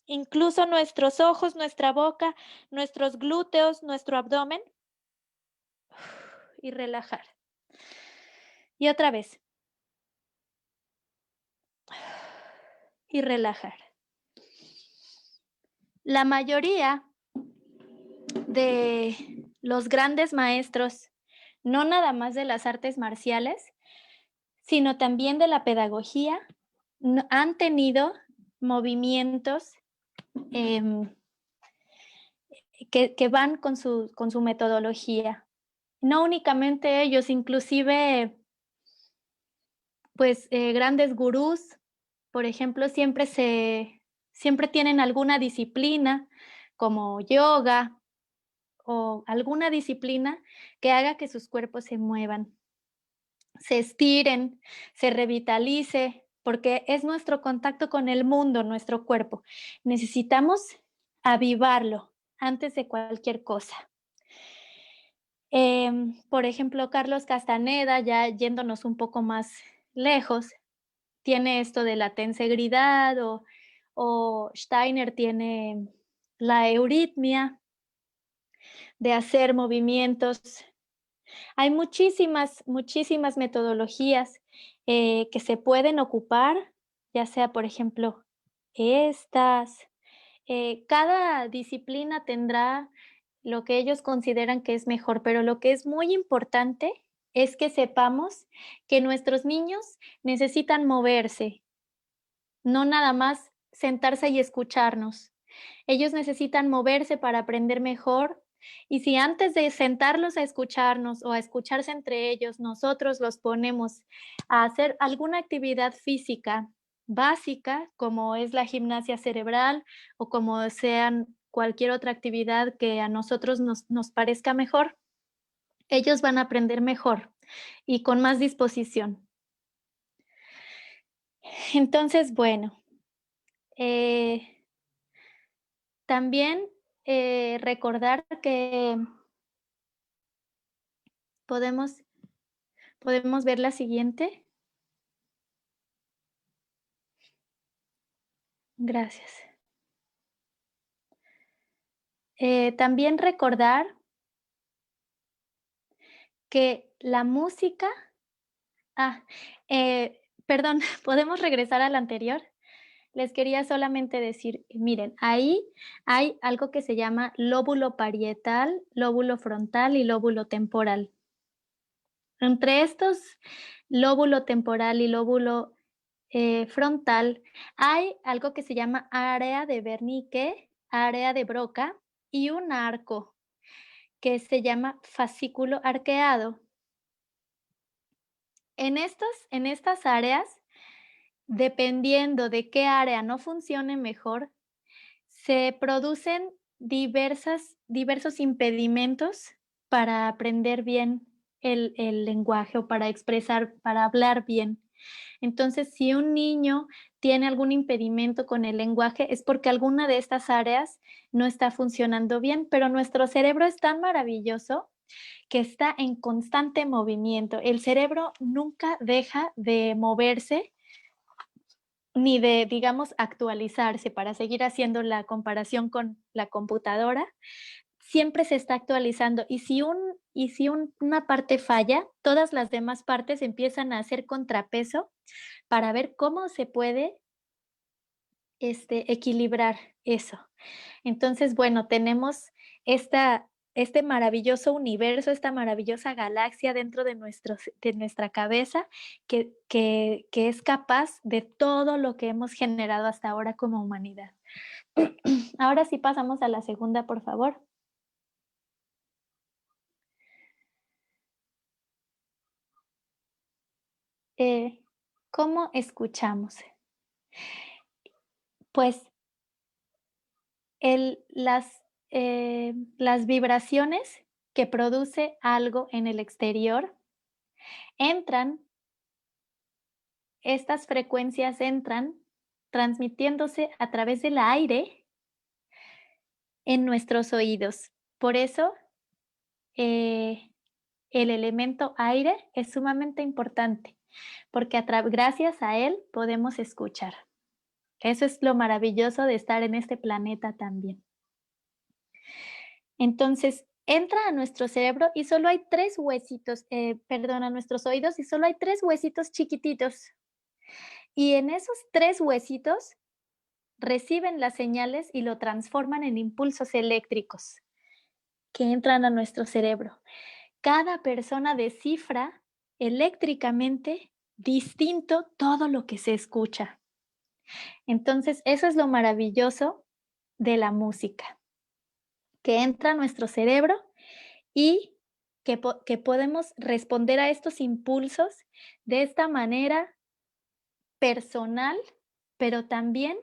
incluso nuestros ojos, nuestra boca, nuestros glúteos, nuestro abdomen y relajar. Y otra vez. y relajar. La mayoría de los grandes maestros, no nada más de las artes marciales, sino también de la pedagogía, han tenido movimientos que van con su metodología. No únicamente ellos, inclusive, pues, grandes gurús, por ejemplo, siempre tienen alguna disciplina, como yoga, o alguna disciplina que haga que sus cuerpos se muevan, se estiren, se revitalice, porque es nuestro contacto con el mundo, nuestro cuerpo. Necesitamos avivarlo antes de cualquier cosa. Por ejemplo, Carlos Castaneda, ya yéndonos un poco más lejos, tiene esto de la tensegridad o Steiner tiene la euritmia de hacer movimientos. Hay muchísimas metodologías que se pueden ocupar, ya sea, por ejemplo, estas. Cada disciplina tendrá lo que ellos consideran que es mejor, pero lo que es muy importante es que sepamos que nuestros niños necesitan moverse, no nada más sentarse y escucharnos. Ellos necesitan moverse para aprender mejor y si antes de sentarlos a escucharnos o a escucharse entre ellos, nosotros los ponemos a hacer alguna actividad física básica, como es la gimnasia cerebral o como sean cualquier otra actividad que a nosotros nos parezca mejor, ellos van a aprender mejor y con más disposición. Entonces, bueno, también recordar que podemos ver la siguiente. Gracias. También recordar que la música perdón, ¿podemos regresar al anterior? Les quería solamente decir, miren, ahí hay algo que se llama lóbulo parietal, lóbulo frontal y lóbulo temporal. Entre estos, lóbulo temporal y lóbulo frontal, hay algo que se llama área de Wernicke, área de Broca y un arco que se llama fascículo arqueado. En estas áreas, dependiendo de qué área no funcione mejor, se producen diversos impedimentos para aprender bien el lenguaje o para expresar, para hablar bien. Entonces, si un niño tiene algún impedimento con el lenguaje, es porque alguna de estas áreas no está funcionando bien, pero nuestro cerebro es tan maravilloso que está en constante movimiento. El cerebro nunca deja de moverse ni de, digamos, actualizarse para seguir haciendo la comparación con la computadora. Siempre se está actualizando y si una parte falla, todas las demás partes empiezan a hacer contrapeso para ver cómo se puede equilibrar eso. Entonces, bueno, tenemos este maravilloso universo, esta maravillosa galaxia dentro de nuestra cabeza que es capaz de todo lo que hemos generado hasta ahora como humanidad. Ahora sí pasamos a la segunda, por favor. ¿Cómo escuchamos? Pues las vibraciones que produce algo en el exterior estas frecuencias entran transmitiéndose a través del aire en nuestros oídos. Por eso, el elemento aire es sumamente importante, porque gracias a él podemos escuchar. Eso es lo maravilloso de estar en este planeta también. Entonces, entra a nuestro cerebro y solo hay a nuestros oídos y solo hay 3 huesitos chiquititos. Y en esos 3 huesitos reciben las señales y lo transforman en impulsos eléctricos que entran a nuestro cerebro. Cada persona descifra eléctricamente distinto todo lo que se escucha. Entonces, eso es lo maravilloso de la música, que entra a nuestro cerebro y que podemos responder a estos impulsos de esta manera personal, pero también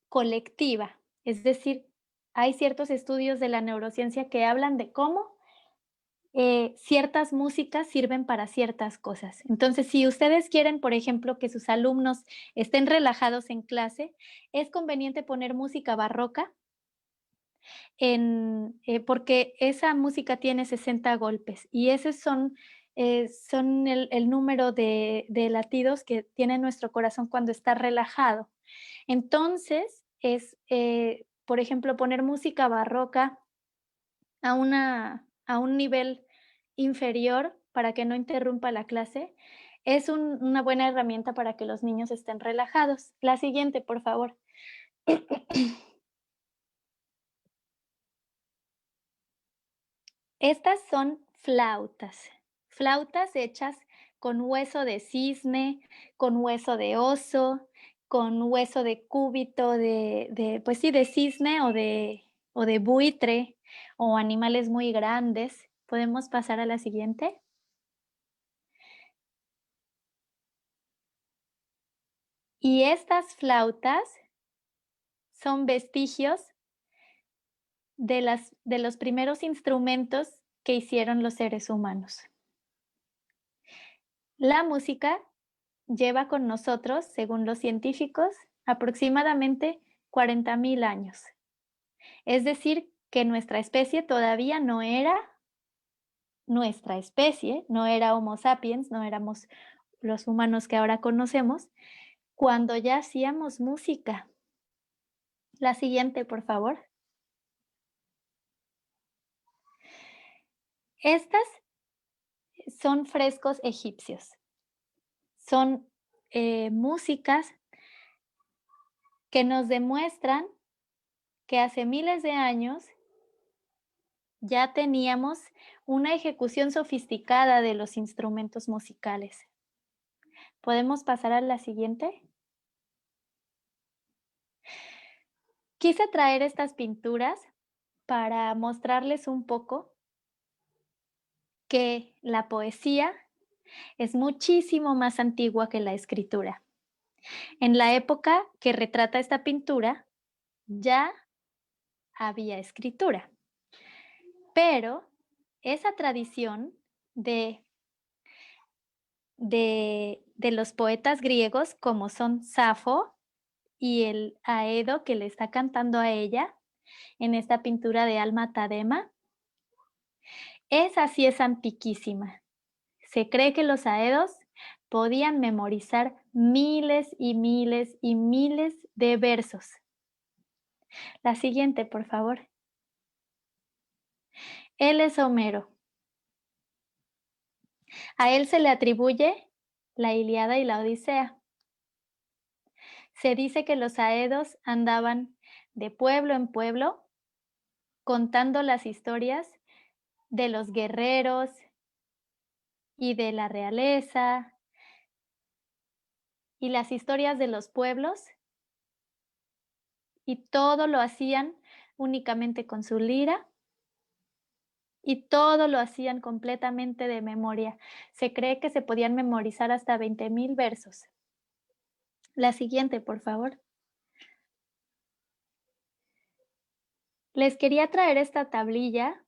colectiva. Es decir, hay ciertos estudios de la neurociencia que hablan de cómo ciertas músicas sirven para ciertas cosas. Entonces, si ustedes quieren, por ejemplo, que sus alumnos estén relajados en clase, es conveniente poner música barroca porque esa música tiene 60 golpes y esos son el número de latidos que tiene nuestro corazón cuando está relajado. Entonces, por ejemplo, poner música barroca a un nivel inferior para que no interrumpa la clase, es una buena herramienta para que los niños estén relajados. La siguiente, por favor. Estas son flautas, flautas hechas con hueso de cisne, con hueso de oso, con hueso de cúbito pues sí, de cisne o de buitre o animales muy grandes. ¿Podemos pasar a la siguiente? Y estas flautas son vestigios de los primeros instrumentos que hicieron los seres humanos. La música lleva con nosotros, según los científicos, aproximadamente 40,000 años. Es decir, que nuestra especie todavía no era nuestra especie, no era Homo sapiens, no éramos los humanos que ahora conocemos, cuando ya hacíamos música. La siguiente, por favor. Estas son frescos egipcios. Son músicas que nos demuestran que hace miles de años ya teníamos una ejecución sofisticada de los instrumentos musicales. ¿Podemos pasar a la siguiente? Quise traer estas pinturas para mostrarles un poco que la poesía es muchísimo más antigua que la escritura. En la época que retrata esta pintura, ya había escritura, pero esa tradición de los poetas griegos, como son Safo y el Aedo que le está cantando a ella en esta pintura de Alma Tadema, esa sí es antiquísima. Se cree que los Aedos podían memorizar miles y miles y miles de versos. La siguiente, por favor. Él es Homero. A él se le atribuye la Ilíada y la Odisea. Se dice que los Aedos andaban de pueblo en pueblo contando las historias de los guerreros y de la realeza y las historias de los pueblos, y todo lo hacían únicamente con su lira y todo lo hacían completamente de memoria. Se cree que se podían memorizar hasta 20,000 versos. La siguiente, por favor. Les quería traer esta tablilla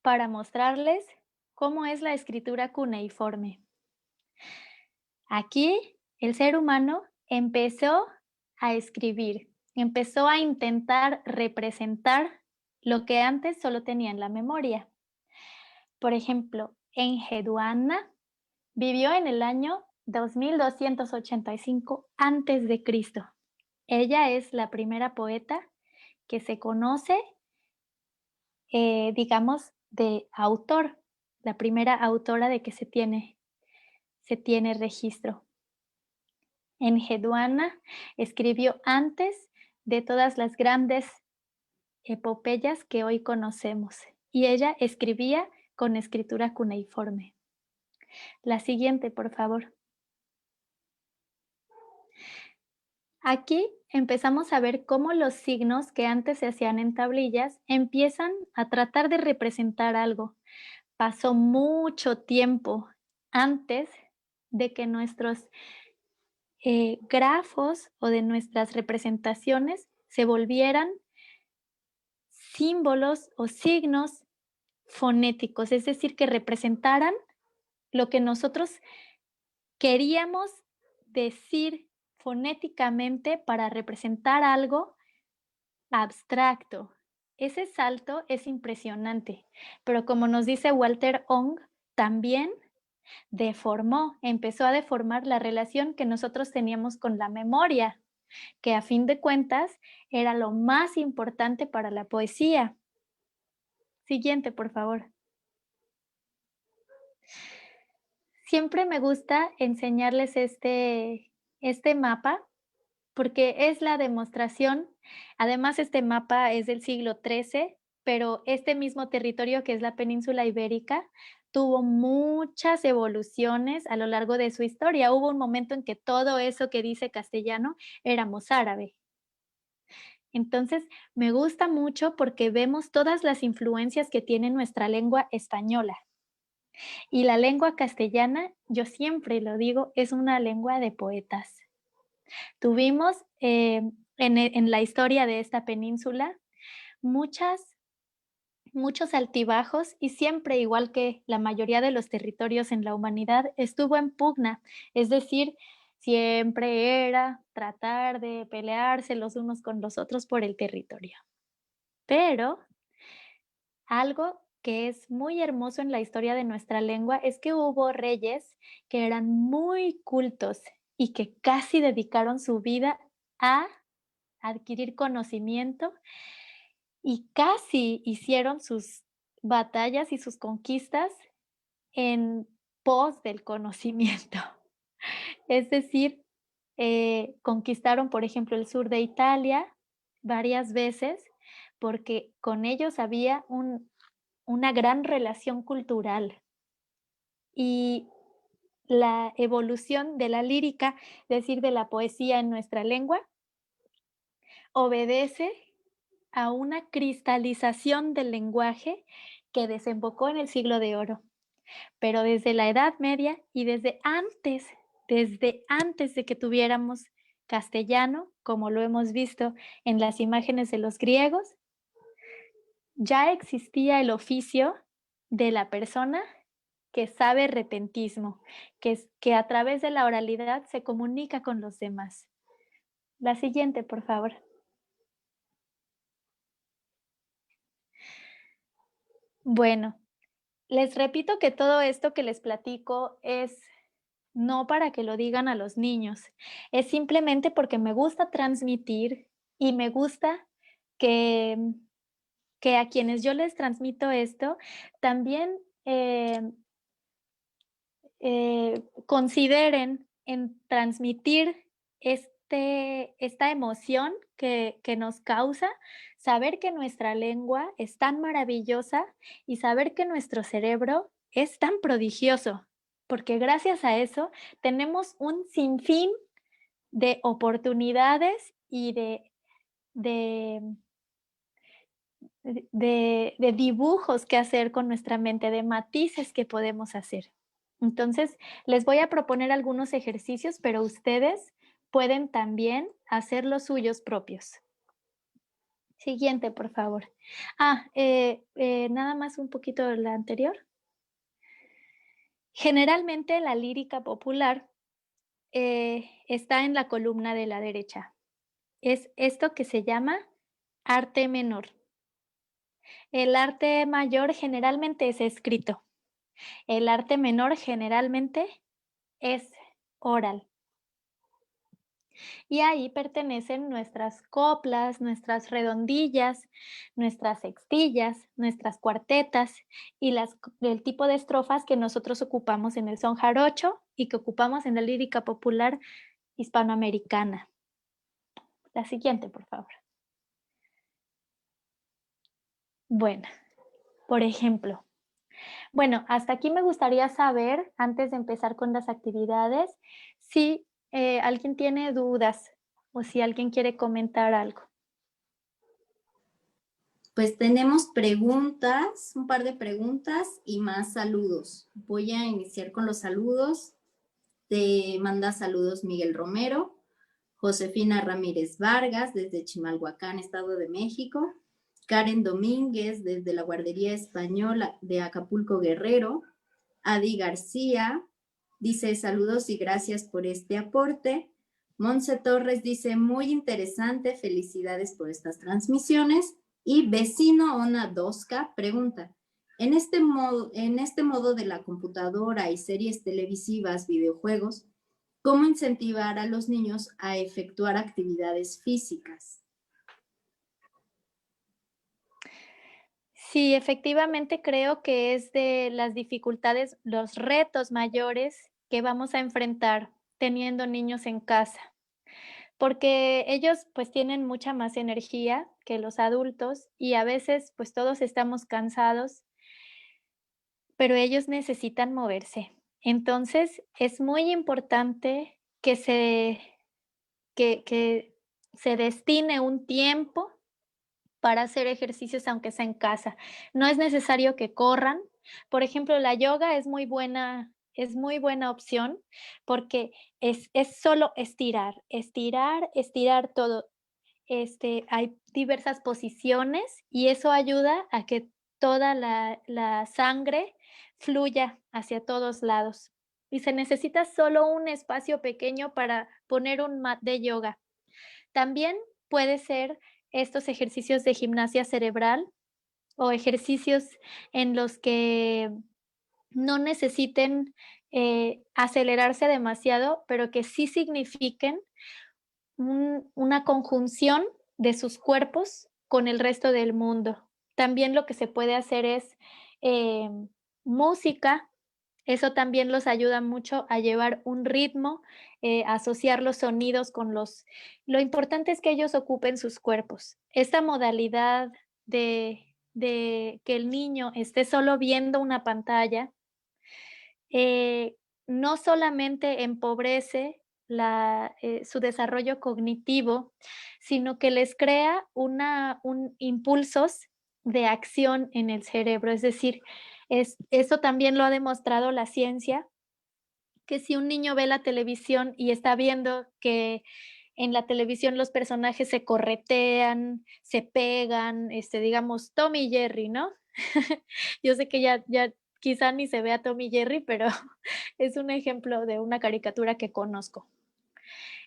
para mostrarles cómo es la escritura cuneiforme. Aquí el ser humano empezó a escribir, empezó a intentar representar lo que antes solo tenía en la memoria. Por ejemplo, Enheduanna vivió en el año 2285 antes de Cristo. Ella es la primera poeta que se conoce, digamos, de autor, la primera autora de que se tiene registro. Enheduanna escribió antes de todas las grandes epopeyas que hoy conocemos, y ella escribía con escritura cuneiforme. La siguiente, por favor. Aquí empezamos a ver cómo los signos que antes se hacían en tablillas empiezan a tratar de representar algo. Pasó mucho tiempo antes de que nuestros grafos o de nuestras representaciones se volvieran símbolos o signos fonéticos, es decir, que representaran lo que nosotros queríamos decir fonéticamente para representar algo abstracto. Ese salto es impresionante, pero como nos dice Walter Ong, también empezó a deformar la relación que nosotros teníamos con la memoria, que a fin de cuentas era lo más importante para la poesía. Siguiente, por favor. Siempre me gusta enseñarles este mapa porque es la demostración. Además, este mapa es del siglo XIII, pero este mismo territorio, que es la península ibérica, tuvo muchas evoluciones a lo largo de su historia. Hubo un momento en que todo eso que dice castellano era mozárabe. Entonces, me gusta mucho porque vemos todas las influencias que tiene nuestra lengua española. Y la lengua castellana, yo siempre lo digo, es una lengua de poetas. Tuvimos en la historia de esta península muchos altibajos y siempre, igual que la mayoría de los territorios en la humanidad, estuvo en pugna, es decir, siempre era tratar de pelearse los unos con los otros por el territorio. Pero algo que es muy hermoso en la historia de nuestra lengua es que hubo reyes que eran muy cultos y que casi dedicaron su vida a adquirir conocimiento y casi hicieron sus batallas y sus conquistas en pos del conocimiento. Es decir, conquistaron, por ejemplo, el sur de Italia varias veces porque con ellos había una gran relación cultural. Y la evolución de la lírica, es decir, de la poesía en nuestra lengua, obedece a una cristalización del lenguaje que desembocó en el Siglo de Oro. Pero desde la Edad Media y desde antes de que tuviéramos castellano, como lo hemos visto en las imágenes de los griegos, ya existía el oficio de la persona que sabe repentismo, que a través de la oralidad se comunica con los demás. La siguiente, por favor. Bueno, les repito que todo esto que les platico es no para que lo digan a los niños, es simplemente porque me gusta transmitir y me gusta que, que a quienes yo les transmito esto también consideren en transmitir esta emoción que nos causa saber que nuestra lengua es tan maravillosa y saber que nuestro cerebro es tan prodigioso, porque gracias a eso tenemos un sinfín de oportunidades y de, de dibujos que hacer con nuestra mente, de matices que podemos hacer. Entonces, les voy a proponer algunos ejercicios, pero ustedes pueden también hacer los suyos propios. Siguiente, por favor. Nada más un poquito de la anterior. Generalmente la lírica popular está en la columna de la derecha. Es esto que se llama arte menor. El arte mayor generalmente es escrito. El arte menor generalmente es oral. Y ahí pertenecen nuestras coplas, nuestras redondillas, nuestras sextillas, nuestras cuartetas y el tipo de estrofas que nosotros ocupamos en el son jarocho y que ocupamos en la lírica popular hispanoamericana. La siguiente, por favor. Bueno, por ejemplo, bueno, hasta aquí me gustaría saber, antes de empezar con las actividades, si alguien tiene dudas o si alguien quiere comentar algo. Pues tenemos preguntas, un par de preguntas y más saludos. Voy a iniciar con los saludos. Te manda saludos Miguel Romero, Josefina Ramírez Vargas desde Chimalhuacán, Estado de México, Karen Domínguez desde la Guardería Española de Acapulco Guerrero, Adi García dice saludos y gracias por este aporte. Monse Torres dice muy interesante, felicidades por estas transmisiones. Y Vecino Ona Dosca pregunta, en este modo de la computadora y series televisivas, videojuegos, ¿cómo incentivar a los niños a efectuar actividades físicas? Sí, efectivamente creo que es de las dificultades, los retos mayores que vamos a enfrentar teniendo niños en casa, porque ellos pues tienen mucha más energía que los adultos y a veces pues todos estamos cansados, pero ellos necesitan moverse. Entonces es muy importante que se destine un tiempo para hacer ejercicios, aunque sea en casa. No es necesario que corran. Por ejemplo, la yoga es muy buena opción porque es solo estirar, estirar, estirar todo. Hay diversas posiciones y eso ayuda a que toda la sangre fluya hacia todos lados. Y se necesita solo un espacio pequeño para poner un mat de yoga. También puede ser estos ejercicios de gimnasia cerebral o ejercicios en los que no necesiten acelerarse demasiado, pero que sí signifiquen una conjunción de sus cuerpos con el resto del mundo. También lo que se puede hacer es eh, música. Eso también los ayuda mucho a llevar un ritmo, asociar los sonidos con los... Lo importante es que ellos ocupen sus cuerpos. Esta modalidad de que el niño esté solo viendo una pantalla, eh, no solamente empobrece su desarrollo cognitivo, sino que les crea impulsos de acción en el cerebro. Es decir, eso también lo ha demostrado la ciencia, que si un niño ve la televisión y está viendo que en la televisión los personajes se corretean, se pegan, digamos, Tom y Jerry, ¿no? Yo sé que ya quizá ni se vea Tom y Jerry, pero es un ejemplo de una caricatura que conozco.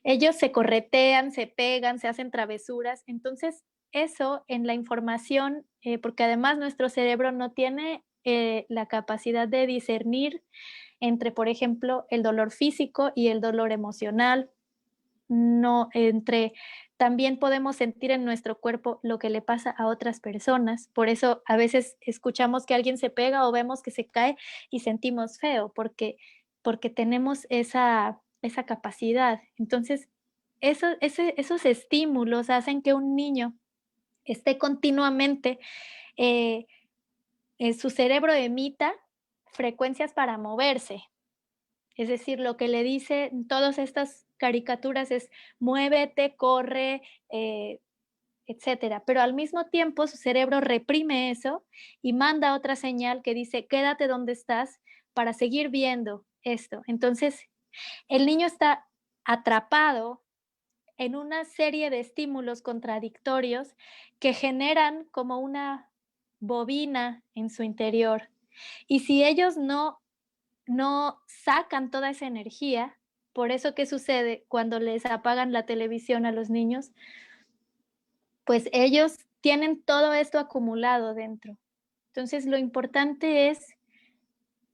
Ellos se corretean, se pegan, se hacen travesuras. Entonces, eso en la información, porque además nuestro cerebro no tiene la capacidad de discernir entre, por ejemplo, el dolor físico y el dolor emocional. No, también podemos sentir en nuestro cuerpo lo que le pasa a otras personas. Por eso a veces escuchamos que alguien se pega o vemos que se cae y sentimos feo, porque tenemos esa capacidad. Entonces, esos estímulos hacen que un niño esté continuamente, eh, su cerebro emita frecuencias para moverse. Es decir, lo que le dicen todas estas caricaturas es muévete, corre, etcétera. Pero al mismo tiempo su cerebro reprime eso y manda otra señal que dice quédate donde estás para seguir viendo esto. Entonces, el niño está atrapado en una serie de estímulos contradictorios que generan como una bobina en su interior. Y si ellos no sacan toda esa energía. Por eso, ¿qué sucede cuando les apagan la televisión a los niños? Pues ellos tienen todo esto acumulado dentro. Entonces, lo importante es,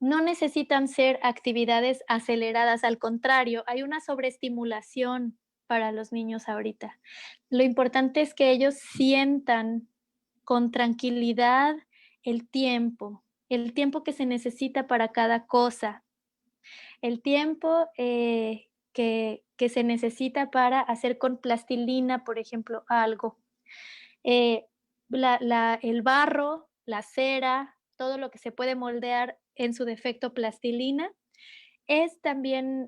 no necesitan ser actividades aceleradas, al contrario, hay una sobreestimulación para los niños ahorita. Lo importante es que ellos sientan con tranquilidad el tiempo que se necesita para cada cosa, el tiempo que se necesita para hacer con plastilina, por ejemplo, algo. Eh, el barro, la cera, todo lo que se puede moldear, en su defecto plastilina, es también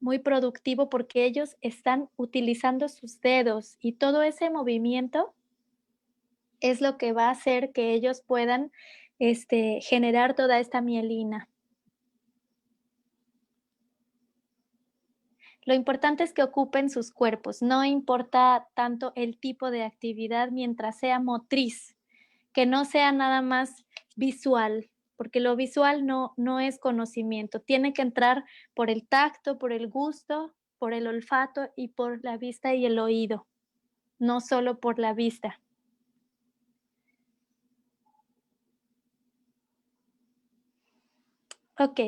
muy productivo porque ellos están utilizando sus dedos y todo ese movimiento es lo que va a hacer que ellos puedan generar toda esta mielina. Lo importante es que ocupen sus cuerpos, no importa tanto el tipo de actividad mientras sea motriz, que no sea nada más visual, porque lo visual no es conocimiento, tiene que entrar por el tacto, por el gusto, por el olfato y por la vista y el oído, no solo por la vista. Ok,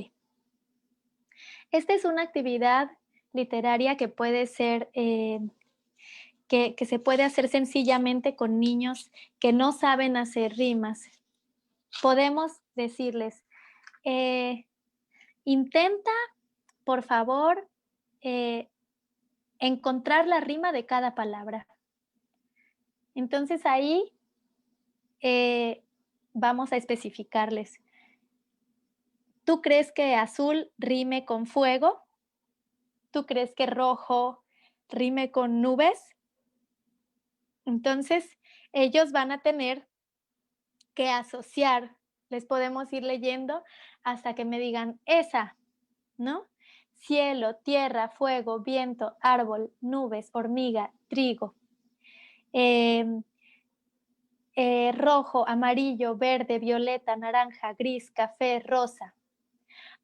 esta es una actividad literaria que puede ser que se puede hacer sencillamente con niños que no saben hacer rimas. Podemos decirles, intenta, por favor, encontrar la rima de cada palabra. Entonces ahí vamos a especificarles. ¿Tú crees que azul rime con fuego? ¿Tú crees que rojo rime con nubes? Entonces, ellos van a tener que asociar. Les podemos ir leyendo hasta que me digan esa, ¿no? Cielo, tierra, fuego, viento, árbol, nubes, hormiga, trigo. Rojo, amarillo, verde, violeta, naranja, gris, café, rosa.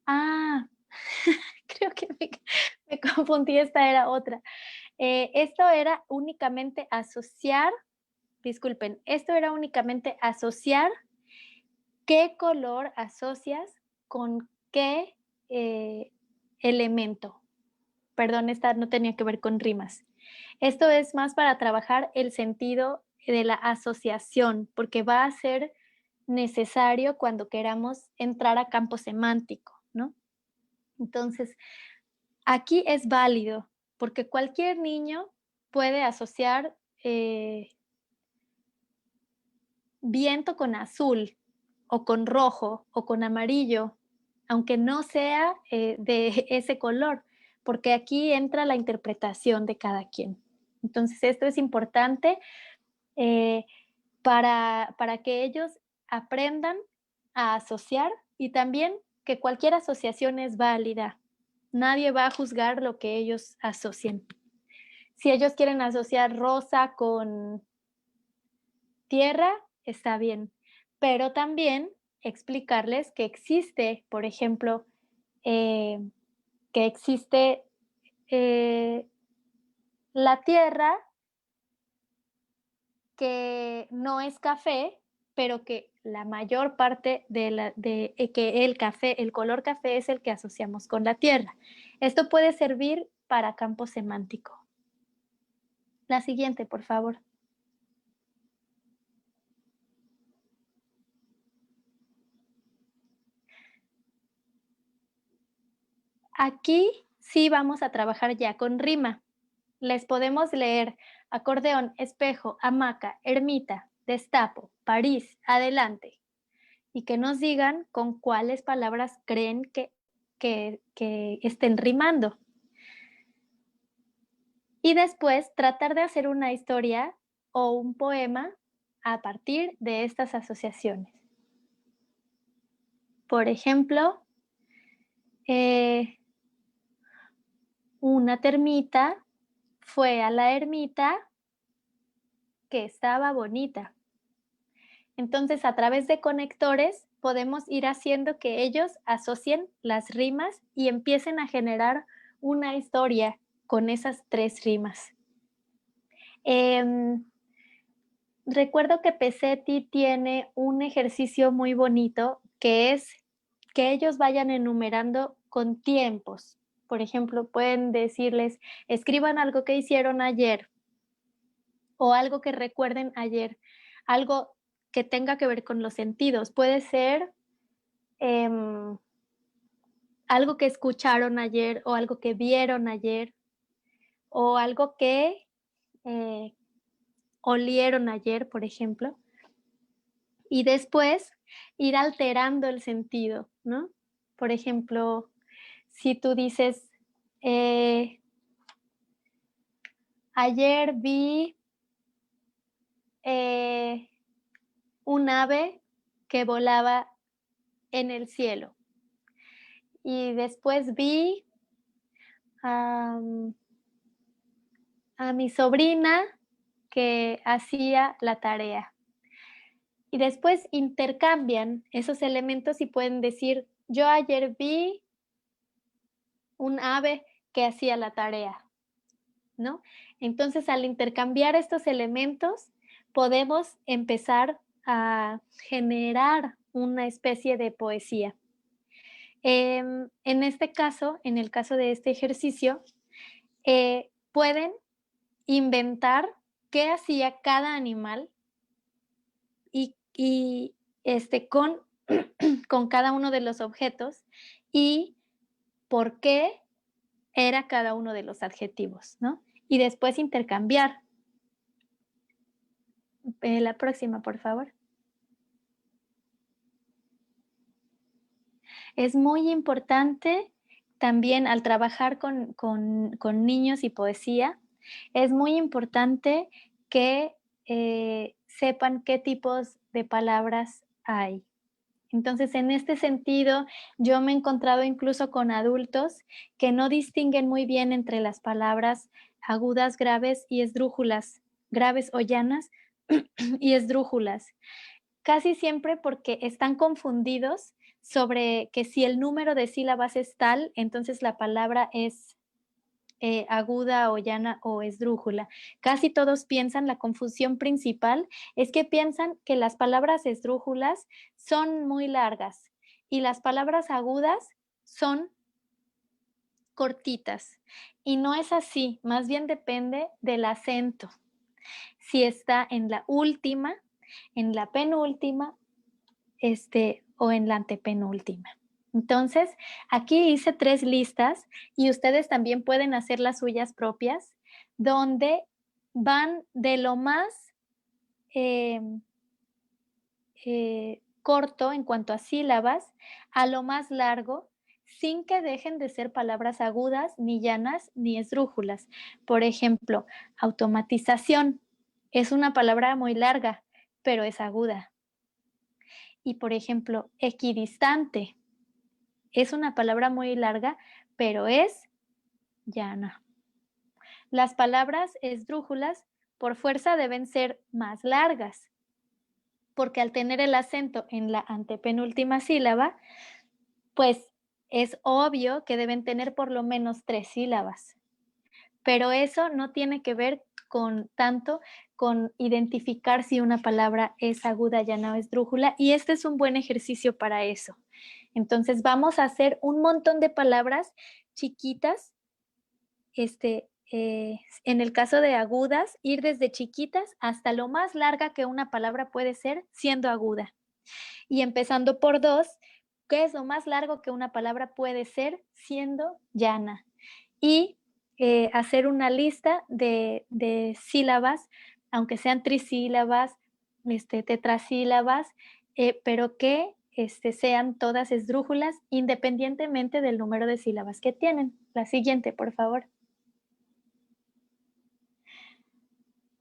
Ah, creo que me confundí, esta era otra. Esto era únicamente asociar, disculpen, esto era únicamente asociar qué color asocias con qué elemento. Perdón, esta no tenía que ver con rimas. Esto es más para trabajar el sentido de la asociación, porque va a ser necesario cuando queramos entrar a campo semántico, ¿no? Entonces, aquí es válido, porque cualquier niño puede asociar viento con azul, o con rojo, o con amarillo, aunque no sea de ese color, porque aquí entra la interpretación de cada quien. Entonces, esto es importante eh, para que ellos aprendan a asociar y también que cualquier asociación es válida. Nadie va a juzgar lo que ellos asocien. Si ellos quieren asociar rosa con tierra, está bien, pero también explicarles que existe, por ejemplo, que existe la tierra que no es café, pero que la mayor parte de que el café, el color café es el que asociamos con la tierra. Esto puede servir para campo semántico. La siguiente, por favor. Aquí sí vamos a trabajar ya con rima. Les podemos leer acordeón, espejo, hamaca, ermita, destapo, París, adelante. Y que nos digan con cuáles palabras creen que estén rimando. Y después tratar de hacer una historia o un poema a partir de estas asociaciones. Por ejemplo, una termita fue a la ermita que estaba bonita. Entonces, a través de conectores podemos ir haciendo que ellos asocien las rimas y empiecen a generar una historia con esas 3 rimas. Recuerdo que Pesetti tiene un ejercicio muy bonito que es que ellos vayan enumerando con tiempos. Por ejemplo, pueden decirles, escriban algo que hicieron ayer o algo que recuerden ayer, algo que tenga que ver con los sentidos. Puede ser algo que escucharon ayer o algo que vieron ayer o algo que eh, olieron ayer, por ejemplo, y después ir alterando el sentido, ¿no? Por ejemplo, si tú dices, eh, ayer vi eh, un ave que volaba en el cielo y después vi am, a mi sobrina que hacía la tarea. Y después intercambian esos elementos y pueden decir, yo ayer vi un ave que hacía la tarea, ¿no? Entonces, al intercambiar estos elementos, podemos empezar a generar una especie de poesía. En este caso, en el caso de este ejercicio, pueden inventar qué hacía cada animal y con, con cada uno de los objetos y por qué era cada uno de los adjetivos, ¿no? Y después intercambiar. La próxima, por favor. Es muy importante también al trabajar con niños y poesía, es muy importante que sepan qué tipos de palabras hay. Entonces, en este sentido, yo me he encontrado incluso con adultos que no distinguen muy bien entre las palabras agudas, graves y esdrújulas, graves o llanas y esdrújulas. Casi siempre porque están confundidos sobre que si el número de sílabas es tal, entonces la palabra es aguda o llana o esdrújula. Casi todos piensan, la confusión principal es que piensan que las palabras esdrújulas son muy largas y las palabras agudas son cortitas. Y no es así, más bien depende del acento. Si está en la última, en la penúltima, o en la antepenúltima. Entonces, aquí hice 3 listas y ustedes también pueden hacer las suyas propias, donde van de lo más corto en cuanto a sílabas a lo más largo, sin que dejen de ser palabras agudas, ni llanas, ni esdrújulas. Por ejemplo, automatización es una palabra muy larga, pero es aguda. Y por ejemplo, equidistante es una palabra muy larga, pero es llana. Las palabras esdrújulas por fuerza deben ser más largas, porque al tener el acento en la antepenúltima sílaba, pues es obvio que deben tener por lo menos 3 sílabas. Pero eso no tiene que ver tanto con identificar si una palabra es aguda, llana o esdrújula, y este es un buen ejercicio para eso. Entonces vamos a hacer un montón de palabras chiquitas, en el caso de agudas, ir desde chiquitas hasta lo más larga que una palabra puede ser siendo aguda. Y empezando por 2, ¿qué es lo más largo que una palabra puede ser siendo llana? Y hacer una lista de sílabas, aunque sean trisílabas, tetrasílabas, pero que sean todas esdrújulas independientemente del número de sílabas que tienen. La siguiente, por favor.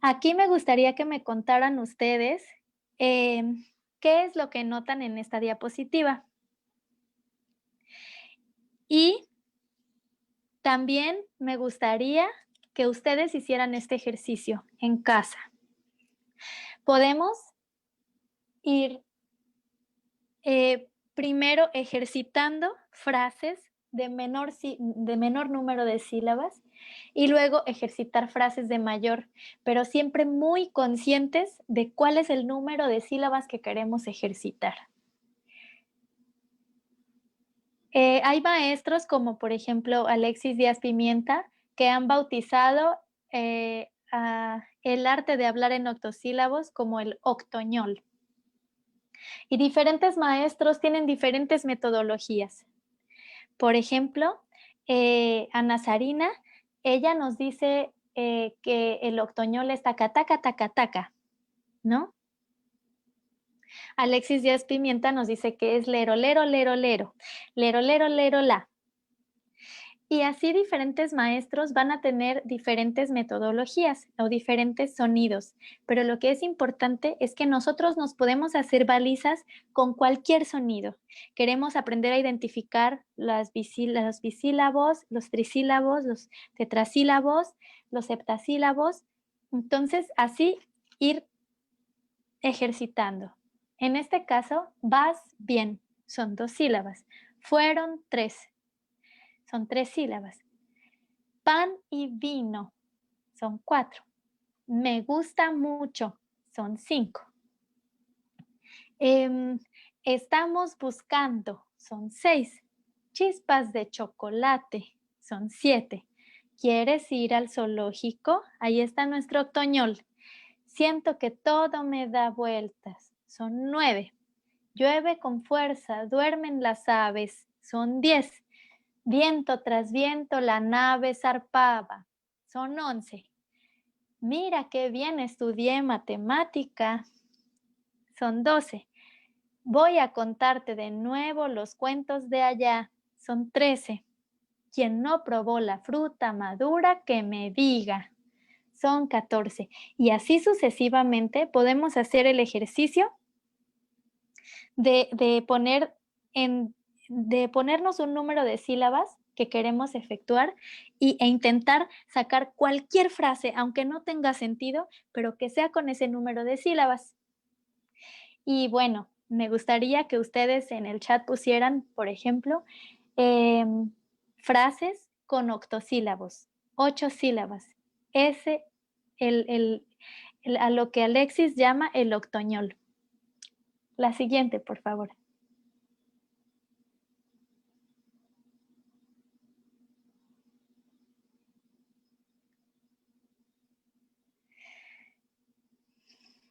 Aquí me gustaría que me contaran ustedes qué es lo que notan en esta diapositiva. Y también me gustaría que ustedes hicieran este ejercicio en casa. Podemos ir primero ejercitando frases de menor número de sílabas y luego ejercitar frases de mayor, pero siempre muy conscientes de cuál es el número de sílabas que queremos ejercitar. Hay maestros como por ejemplo Alexis Díaz Pimienta que han bautizado el arte de hablar en octosílabos como el octoñol. Y diferentes maestros tienen diferentes metodologías. Por ejemplo, Ana Sarina, ella nos dice que el octoñol es taca, taca, taca, taca, ¿no? Alexis Díaz Pimienta nos dice que es lero, lero, lero, lero, lero, lero, lero, la. Y así diferentes maestros van a tener diferentes metodologías o diferentes sonidos, pero lo que es importante es que nosotros nos podemos hacer balizas con cualquier sonido. Queremos aprender a identificar los bisílabos, los trisílabos, los tetrasílabos, los septasílabos. Entonces, así ir ejercitando. En este caso, vas bien, son 2 sílabas. Fueron 3. Son 3 sílabas. Pan y vino, son 4. Me gusta mucho, son 5. Estamos buscando, son 6. Chispas de chocolate, son 7. ¿Quieres ir al zoológico? Ahí está nuestro octoñol. Siento que todo me da vueltas, son 9. Llueve con fuerza, duermen las aves, son 10. Viento tras viento la nave zarpaba, son 11. Mira qué bien estudié matemática, son 12. Voy a contarte de nuevo los cuentos de allá, son 13. Quien no probó la fruta madura, que me diga, son 14. Y así sucesivamente podemos hacer el ejercicio de ponernos un número de sílabas que queremos efectuar e intentar sacar cualquier frase, aunque no tenga sentido, pero que sea con ese número de sílabas. Y bueno, me gustaría que ustedes en el chat pusieran, por ejemplo, frases con octosílabos, 8 sílabas. Ese, a lo que Alexis llama el octoñol. La siguiente, por favor.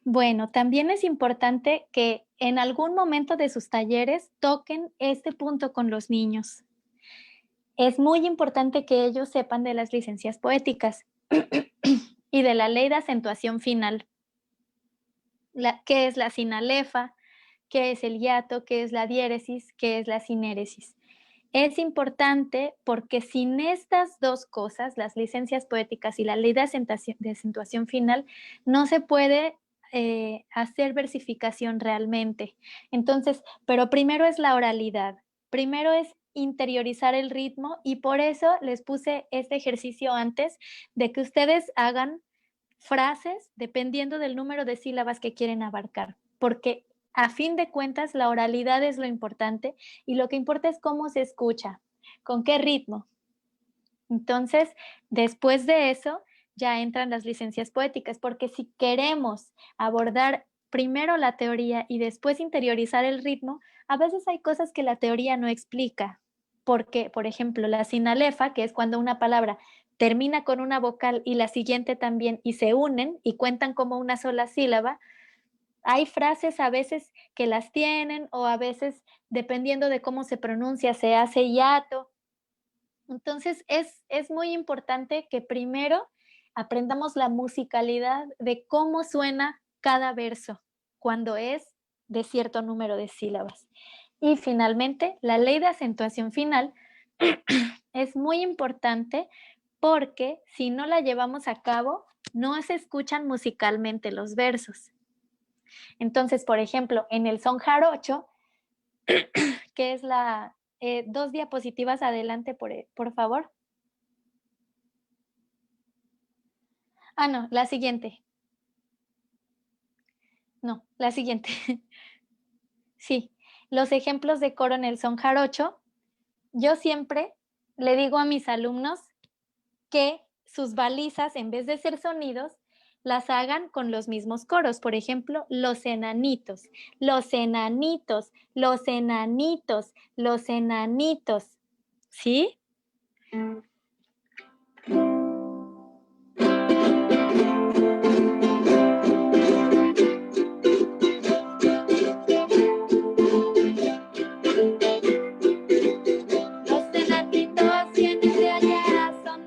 Bueno, también es importante que en algún momento de sus talleres toquen este punto con los niños. Es muy importante que ellos sepan de las licencias poéticas y de la ley de acentuación final. ¿Qué es la sinalefa? ¿Qué es el hiato? ¿Qué es la diéresis? ¿Qué es la sinéresis? Es importante porque sin estas dos cosas, las licencias poéticas y la ley de acentuación final, no se puede hacer versificación realmente. Entonces, pero primero es la oralidad, primero es interiorizar el ritmo y por eso les puse este ejercicio antes de que ustedes hagan frases dependiendo del número de sílabas que quieren abarcar, porque a fin de cuentas la oralidad es lo importante y lo que importa es cómo se escucha, con qué ritmo. Entonces, después de eso, ya entran las licencias poéticas, porque si queremos abordar primero la teoría y después interiorizar el ritmo, a veces hay cosas que la teoría no explica, porque, por ejemplo, la sinalefa, que es cuando una palabra termina con una vocal y la siguiente también, y se unen y cuentan como una sola sílaba, hay frases a veces que las tienen o a veces, dependiendo de cómo se pronuncia, se hace hiato. Entonces, es muy importante que primero aprendamos la musicalidad de cómo suena cada verso cuando es de cierto número de sílabas. Y finalmente, la ley de acentuación final es muy importante porque si no la llevamos a cabo, no se escuchan musicalmente los versos. Entonces, por ejemplo, en el son jarocho, que es la... 2 diapositivas adelante, por favor. Ah, no, la siguiente. No, la siguiente. Sí, los ejemplos de coro en el son jarocho. Yo siempre le digo a mis alumnos que sus balizas, en vez de ser sonidos, las hagan con los mismos coros. Por ejemplo, los enanitos, los enanitos, los enanitos, los enanitos. ¿Sí? Los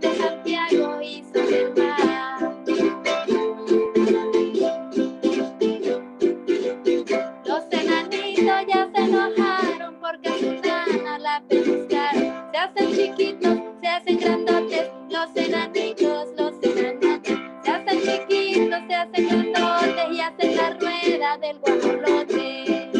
donde Santiago hizo del mar. Los enanitos ya se enojaron porque a su nana la pellizcaron. Se hacen chiquitos, se hacen grandotes, los enanitos, los enanotes. Se hacen chiquitos, se hacen grandotes y hacen la rueda del guajolote.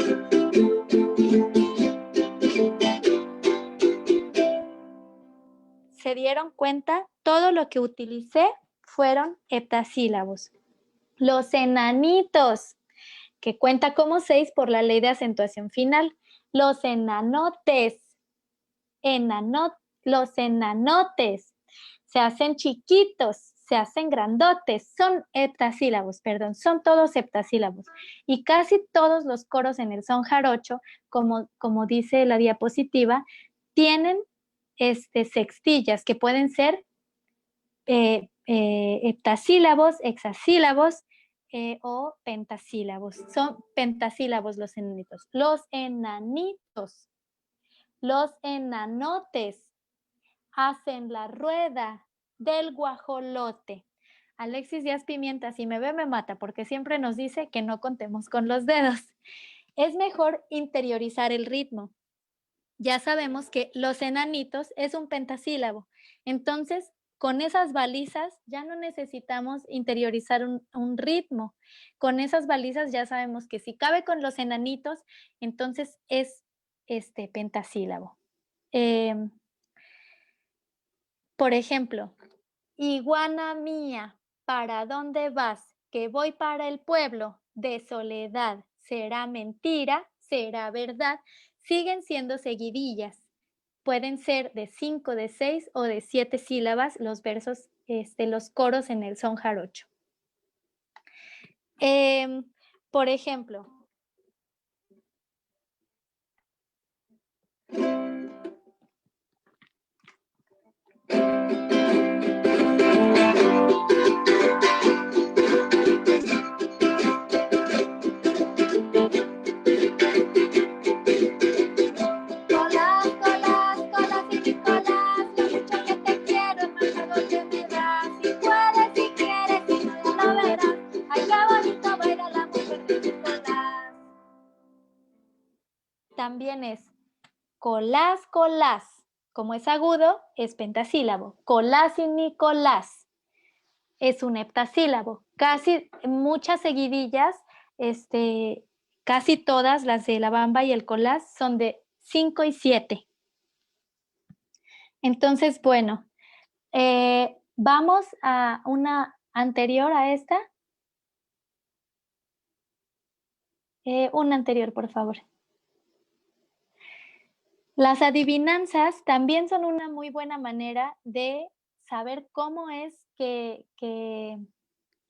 ¿Se dieron cuenta? Todo lo que utilicé fueron heptasílabos. Los enanitos, que cuenta como 6 por la ley de acentuación final. Los enanotes, los enanotes, se hacen chiquitos, se hacen grandotes, son heptasílabos, perdón, son todos heptasílabos. Y casi todos los coros en el son jarocho, como dice la diapositiva, tienen sextillas que pueden ser heptasílabos, hexasílabos o pentasílabos. Son pentasílabos los enanitos. Los enanitos, los enanotes hacen la rueda del guajolote. Alexis Díaz Pimienta, si me ve me mata porque siempre nos dice que no contemos con los dedos. Es mejor interiorizar el ritmo. Ya sabemos que los enanitos es un pentasílabo. Entonces, con esas balizas ya no necesitamos interiorizar un ritmo. Con esas balizas ya sabemos que si cabe con los enanitos, entonces es pentasílabo. Por ejemplo, iguana mía, ¿para dónde vas? Que voy para el pueblo de Soledad. ¿Será mentira? ¿Será verdad? Siguen siendo seguidillas. Pueden ser de 5, de 6 o de 7 sílabas los versos, los coros en el son jarocho. Por ejemplo, también es Colás, colás. Como es agudo, es pentasílabo. Colás y Nicolás es un heptasílabo. Casi muchas seguidillas, casi todas las de la bamba y el colás son de 5 y 7. Entonces, bueno, vamos a una anterior a esta. Una anterior, por favor. Las adivinanzas también son una muy buena manera de saber cómo es que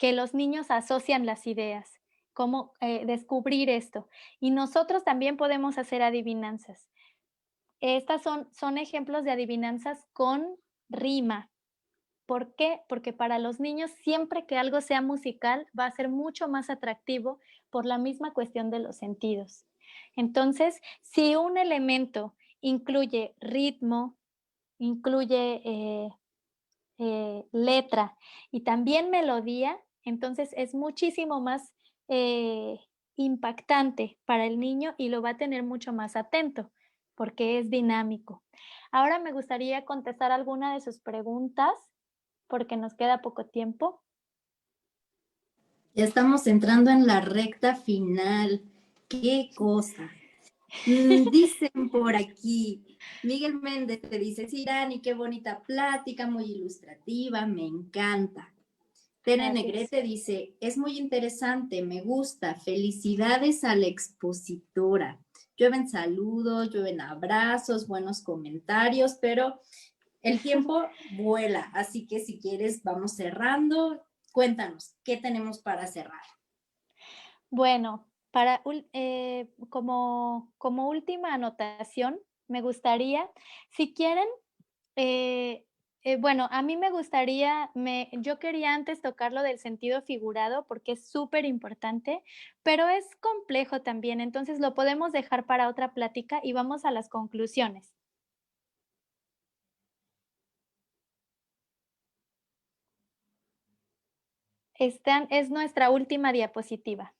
los niños asocian las ideas, cómo descubrir esto. Y nosotros también podemos hacer adivinanzas. Estas son ejemplos de adivinanzas con rima. ¿Por qué? Porque para los niños siempre que algo sea musical va a ser mucho más atractivo por la misma cuestión de los sentidos. Entonces, si un elemento incluye ritmo, incluye letra y también melodía, entonces es muchísimo más impactante para el niño y lo va a tener mucho más atento porque es dinámico. Ahora me gustaría contestar alguna de sus preguntas porque nos queda poco tiempo. Ya estamos entrando en la recta final. ¡Qué cosa! Dicen por aquí, Miguel Méndez te dice, sí, Dani, qué bonita plática, muy ilustrativa, me encanta. Tere Negrete dice, es muy interesante, me gusta, felicidades a la expositora. Llueven saludos, llueven abrazos, buenos comentarios, pero el tiempo vuela, así que si quieres vamos cerrando. Cuéntanos, ¿qué tenemos para cerrar? Bueno, como última anotación, me gustaría, si quieren, bueno, a mí me gustaría, yo quería antes tocar lo del sentido figurado porque es súper importante, pero es complejo también, entonces lo podemos dejar para otra plática y vamos a las conclusiones. Es nuestra última diapositiva.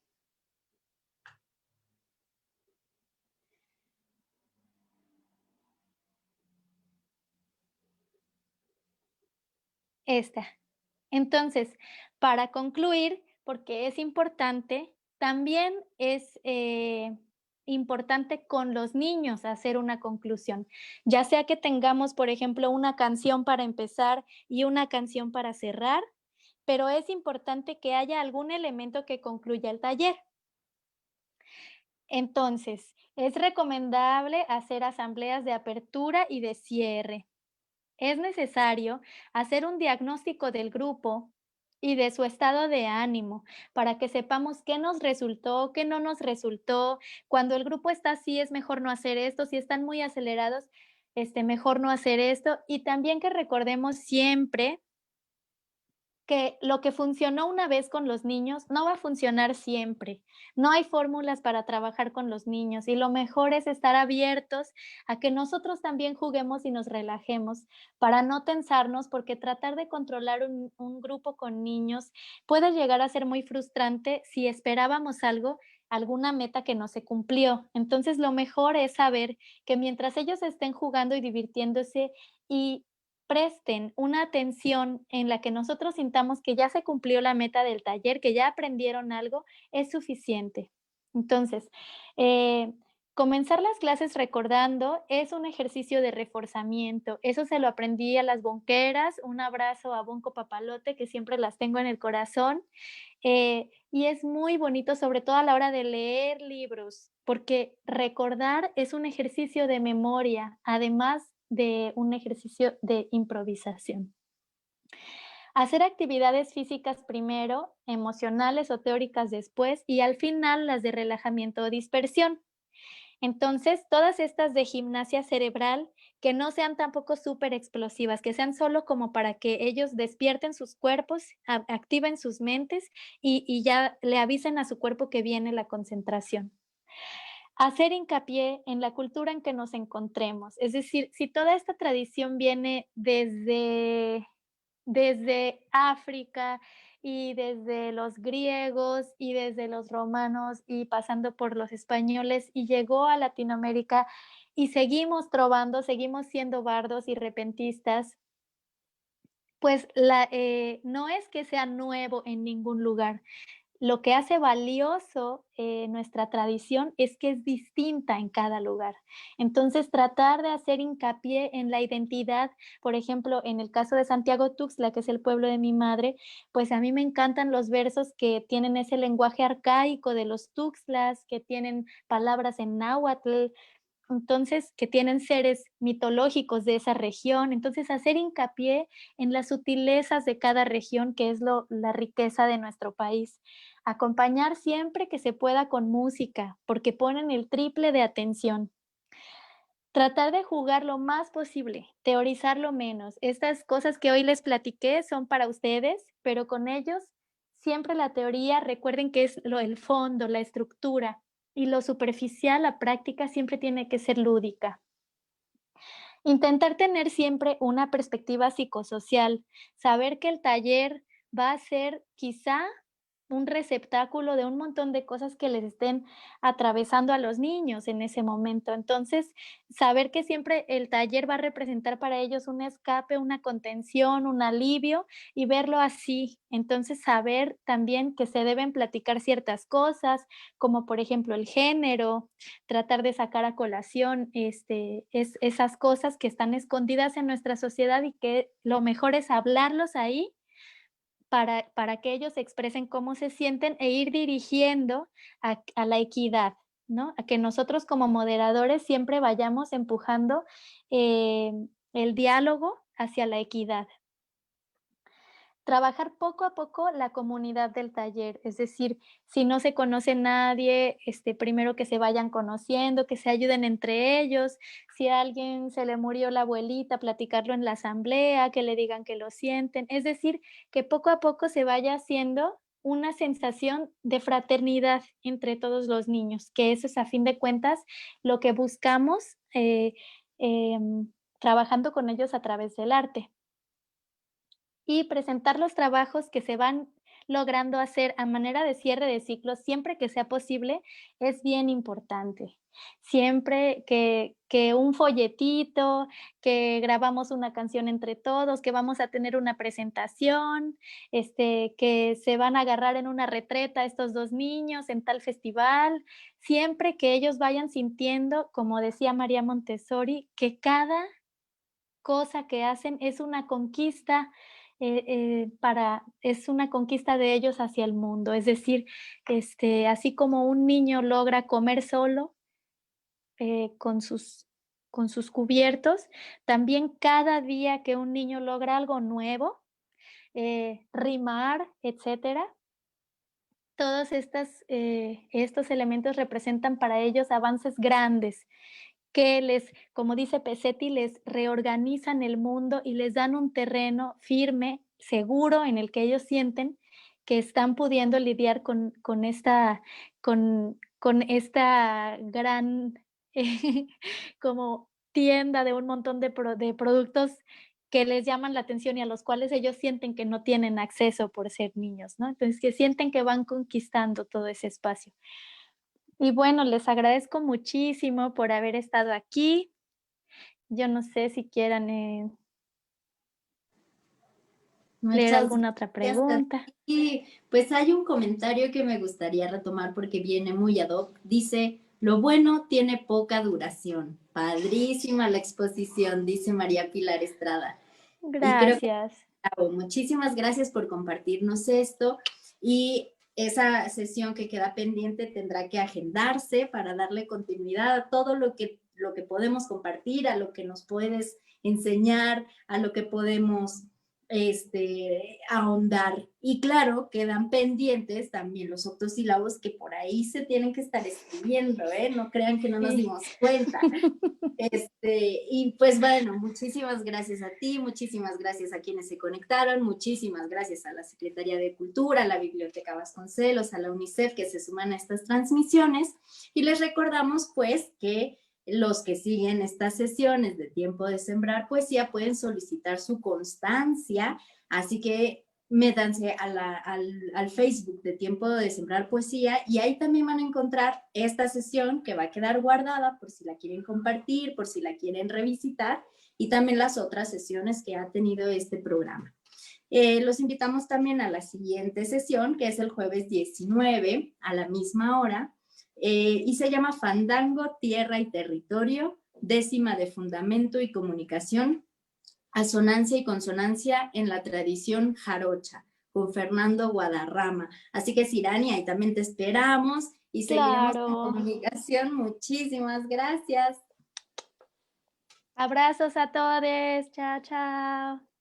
Esta. Entonces, para concluir, porque es importante, también es importante con los niños hacer una conclusión, ya sea que tengamos, por ejemplo, una canción para empezar y una canción para cerrar, pero es importante que haya algún elemento que concluya el taller. Entonces, es recomendable hacer asambleas de apertura y de cierre. Es necesario hacer un diagnóstico del grupo y de su estado de ánimo para que sepamos qué nos resultó, qué no nos resultó. Cuando el grupo está así, es mejor no hacer esto. Si están muy acelerados, mejor no hacer esto. Y también que recordemos siempre que lo que funcionó una vez con los niños no va a funcionar siempre. No hay fórmulas para trabajar con los niños y lo mejor es estar abiertos a que nosotros también juguemos y nos relajemos para no tensarnos, porque tratar de controlar un grupo con niños puede llegar a ser muy frustrante si esperábamos algo, alguna meta que no se cumplió. Entonces, lo mejor es saber que mientras ellos estén jugando y divirtiéndose y presten una atención en la que nosotros sintamos que ya se cumplió la meta del taller, que ya aprendieron algo, es suficiente. Entonces, eh, comenzar las clases recordando es un ejercicio de reforzamiento. Eso se lo aprendí a las bonqueras. Un abrazo a Bonco Papalote, que siempre las tengo en el corazón. Y es muy bonito, sobre todo a la hora de leer libros, porque recordar es un ejercicio de memoria, además de un ejercicio de improvisación. Hacer actividades físicas primero, emocionales o teóricas después y al final las de relajamiento o dispersión. Entonces, todas estas de gimnasia cerebral, que no sean tampoco súper explosivas, que sean solo como para que ellos despierten sus cuerpos, activen sus mentes y ya le avisen a su cuerpo que viene la concentración. Hacer hincapié en la cultura en que nos encontremos. Es decir, si toda esta tradición viene desde África y desde los griegos y desde los romanos y pasando por los españoles y llegó a Latinoamérica y seguimos trovando, seguimos siendo bardos y repentistas, pues no es que sea nuevo en ningún lugar. Lo que hace valioso nuestra tradición es que es distinta en cada lugar. Entonces, tratar de hacer hincapié en la identidad, por ejemplo, en el caso de Santiago Tuxtla, que es el pueblo de mi madre, pues a mí me encantan los versos que tienen ese lenguaje arcaico de los tuxtlas, que tienen palabras en náhuatl, entonces, que tienen seres mitológicos de esa región. Entonces, hacer hincapié en las sutilezas de cada región, que es la riqueza de nuestro país. Acompañar siempre que se pueda con música, porque ponen el triple de atención. Tratar de jugar lo más posible, teorizar lo menos. Estas cosas que hoy les platiqué son para ustedes, pero con ellos siempre la teoría, recuerden que es el fondo, la estructura, y lo superficial, la práctica siempre tiene que ser lúdica. Intentar tener siempre una perspectiva psicosocial, saber que el taller va a ser quizá un receptáculo de un montón de cosas que les estén atravesando a los niños en ese momento. Entonces, saber que siempre el taller va a representar para ellos un escape, una contención, un alivio y verlo así. Entonces, saber también que se deben platicar ciertas cosas, como por ejemplo el género, tratar de sacar a colación esas cosas que están escondidas en nuestra sociedad y que lo mejor es hablarlos ahí para que ellos expresen cómo se sienten e ir dirigiendo a la equidad, ¿no? A que nosotros como moderadores siempre vayamos empujando eh, el diálogo hacia la equidad. Trabajar poco a poco la comunidad del taller, es decir, si no se conoce nadie, primero que se vayan conociendo, que se ayuden entre ellos, si a alguien se le murió la abuelita, platicarlo en la asamblea, que le digan que lo sienten, es decir, que poco a poco se vaya haciendo una sensación de fraternidad entre todos los niños, que eso es a fin de cuentas lo que buscamos trabajando con ellos a través del arte y presentar los trabajos que se van logrando hacer a manera de cierre de ciclo, siempre que sea posible, es bien importante. Siempre que un folletito, que grabamos una canción entre todos, que vamos a tener una presentación, que se van a agarrar en una retreta estos 2 niños en tal festival, siempre que ellos vayan sintiendo, como decía María Montessori, que cada cosa que hacen es una conquista, es una conquista de ellos hacia el mundo. Es decir, así como un niño logra comer solo, con sus cubiertos, también cada día que un niño logra algo nuevo, rimar, etcétera, todos estos elementos representan para ellos avances grandes que les, como dice Pesetti, les reorganizan el mundo y les dan un terreno firme, seguro, en el que ellos sienten que están pudiendo lidiar con esta gran, como tienda de un montón de productos que les llaman la atención y a los cuales ellos sienten que no tienen acceso por ser niños, ¿no? Entonces, que sienten que van conquistando todo ese espacio. Y bueno, les agradezco muchísimo por haber estado aquí. Yo no sé si quieran, leer Muchas alguna otra gracias a pregunta. ti. Pues hay un comentario que me gustaría retomar porque viene muy ad hoc. Dice, lo bueno tiene poca duración. Padrísima la exposición, dice María Pilar Estrada. Y creo que, Gracias. claro, muchísimas gracias por compartirnos esto. Y esa sesión que queda pendiente tendrá que agendarse para darle continuidad a todo lo que podemos compartir, a lo que nos puedes enseñar, a lo que podemos ahondar. Y claro, quedan pendientes también los octosílabos que por ahí se tienen que estar escribiendo, ¿eh? No crean que no nos Sí. dimos cuenta. Y pues bueno, muchísimas gracias a ti, muchísimas gracias a quienes se conectaron, muchísimas gracias a la Secretaría de Cultura, a la Biblioteca Vasconcelos, a la UNICEF que se suman a estas transmisiones. Y les recordamos pues que los que siguen estas sesiones de Tiempo de Sembrar Poesía pueden solicitar su constancia, así que métanse al Facebook de Tiempo de Sembrar Poesía y ahí también van a encontrar esta sesión que va a quedar guardada por si la quieren compartir, por si la quieren revisitar y también las otras sesiones que ha tenido este programa. Los invitamos también a la siguiente sesión, que es el jueves 19 a la misma hora, y se llama Fandango, Tierra y Territorio, décima de Fundamento y Comunicación, asonancia y consonancia en la tradición jarocha, con Fernando Guadarrama. Así que Sirani, ahí también te esperamos y seguiremos en Claro. comunicación. Muchísimas gracias. Abrazos a todos. Chao, chao.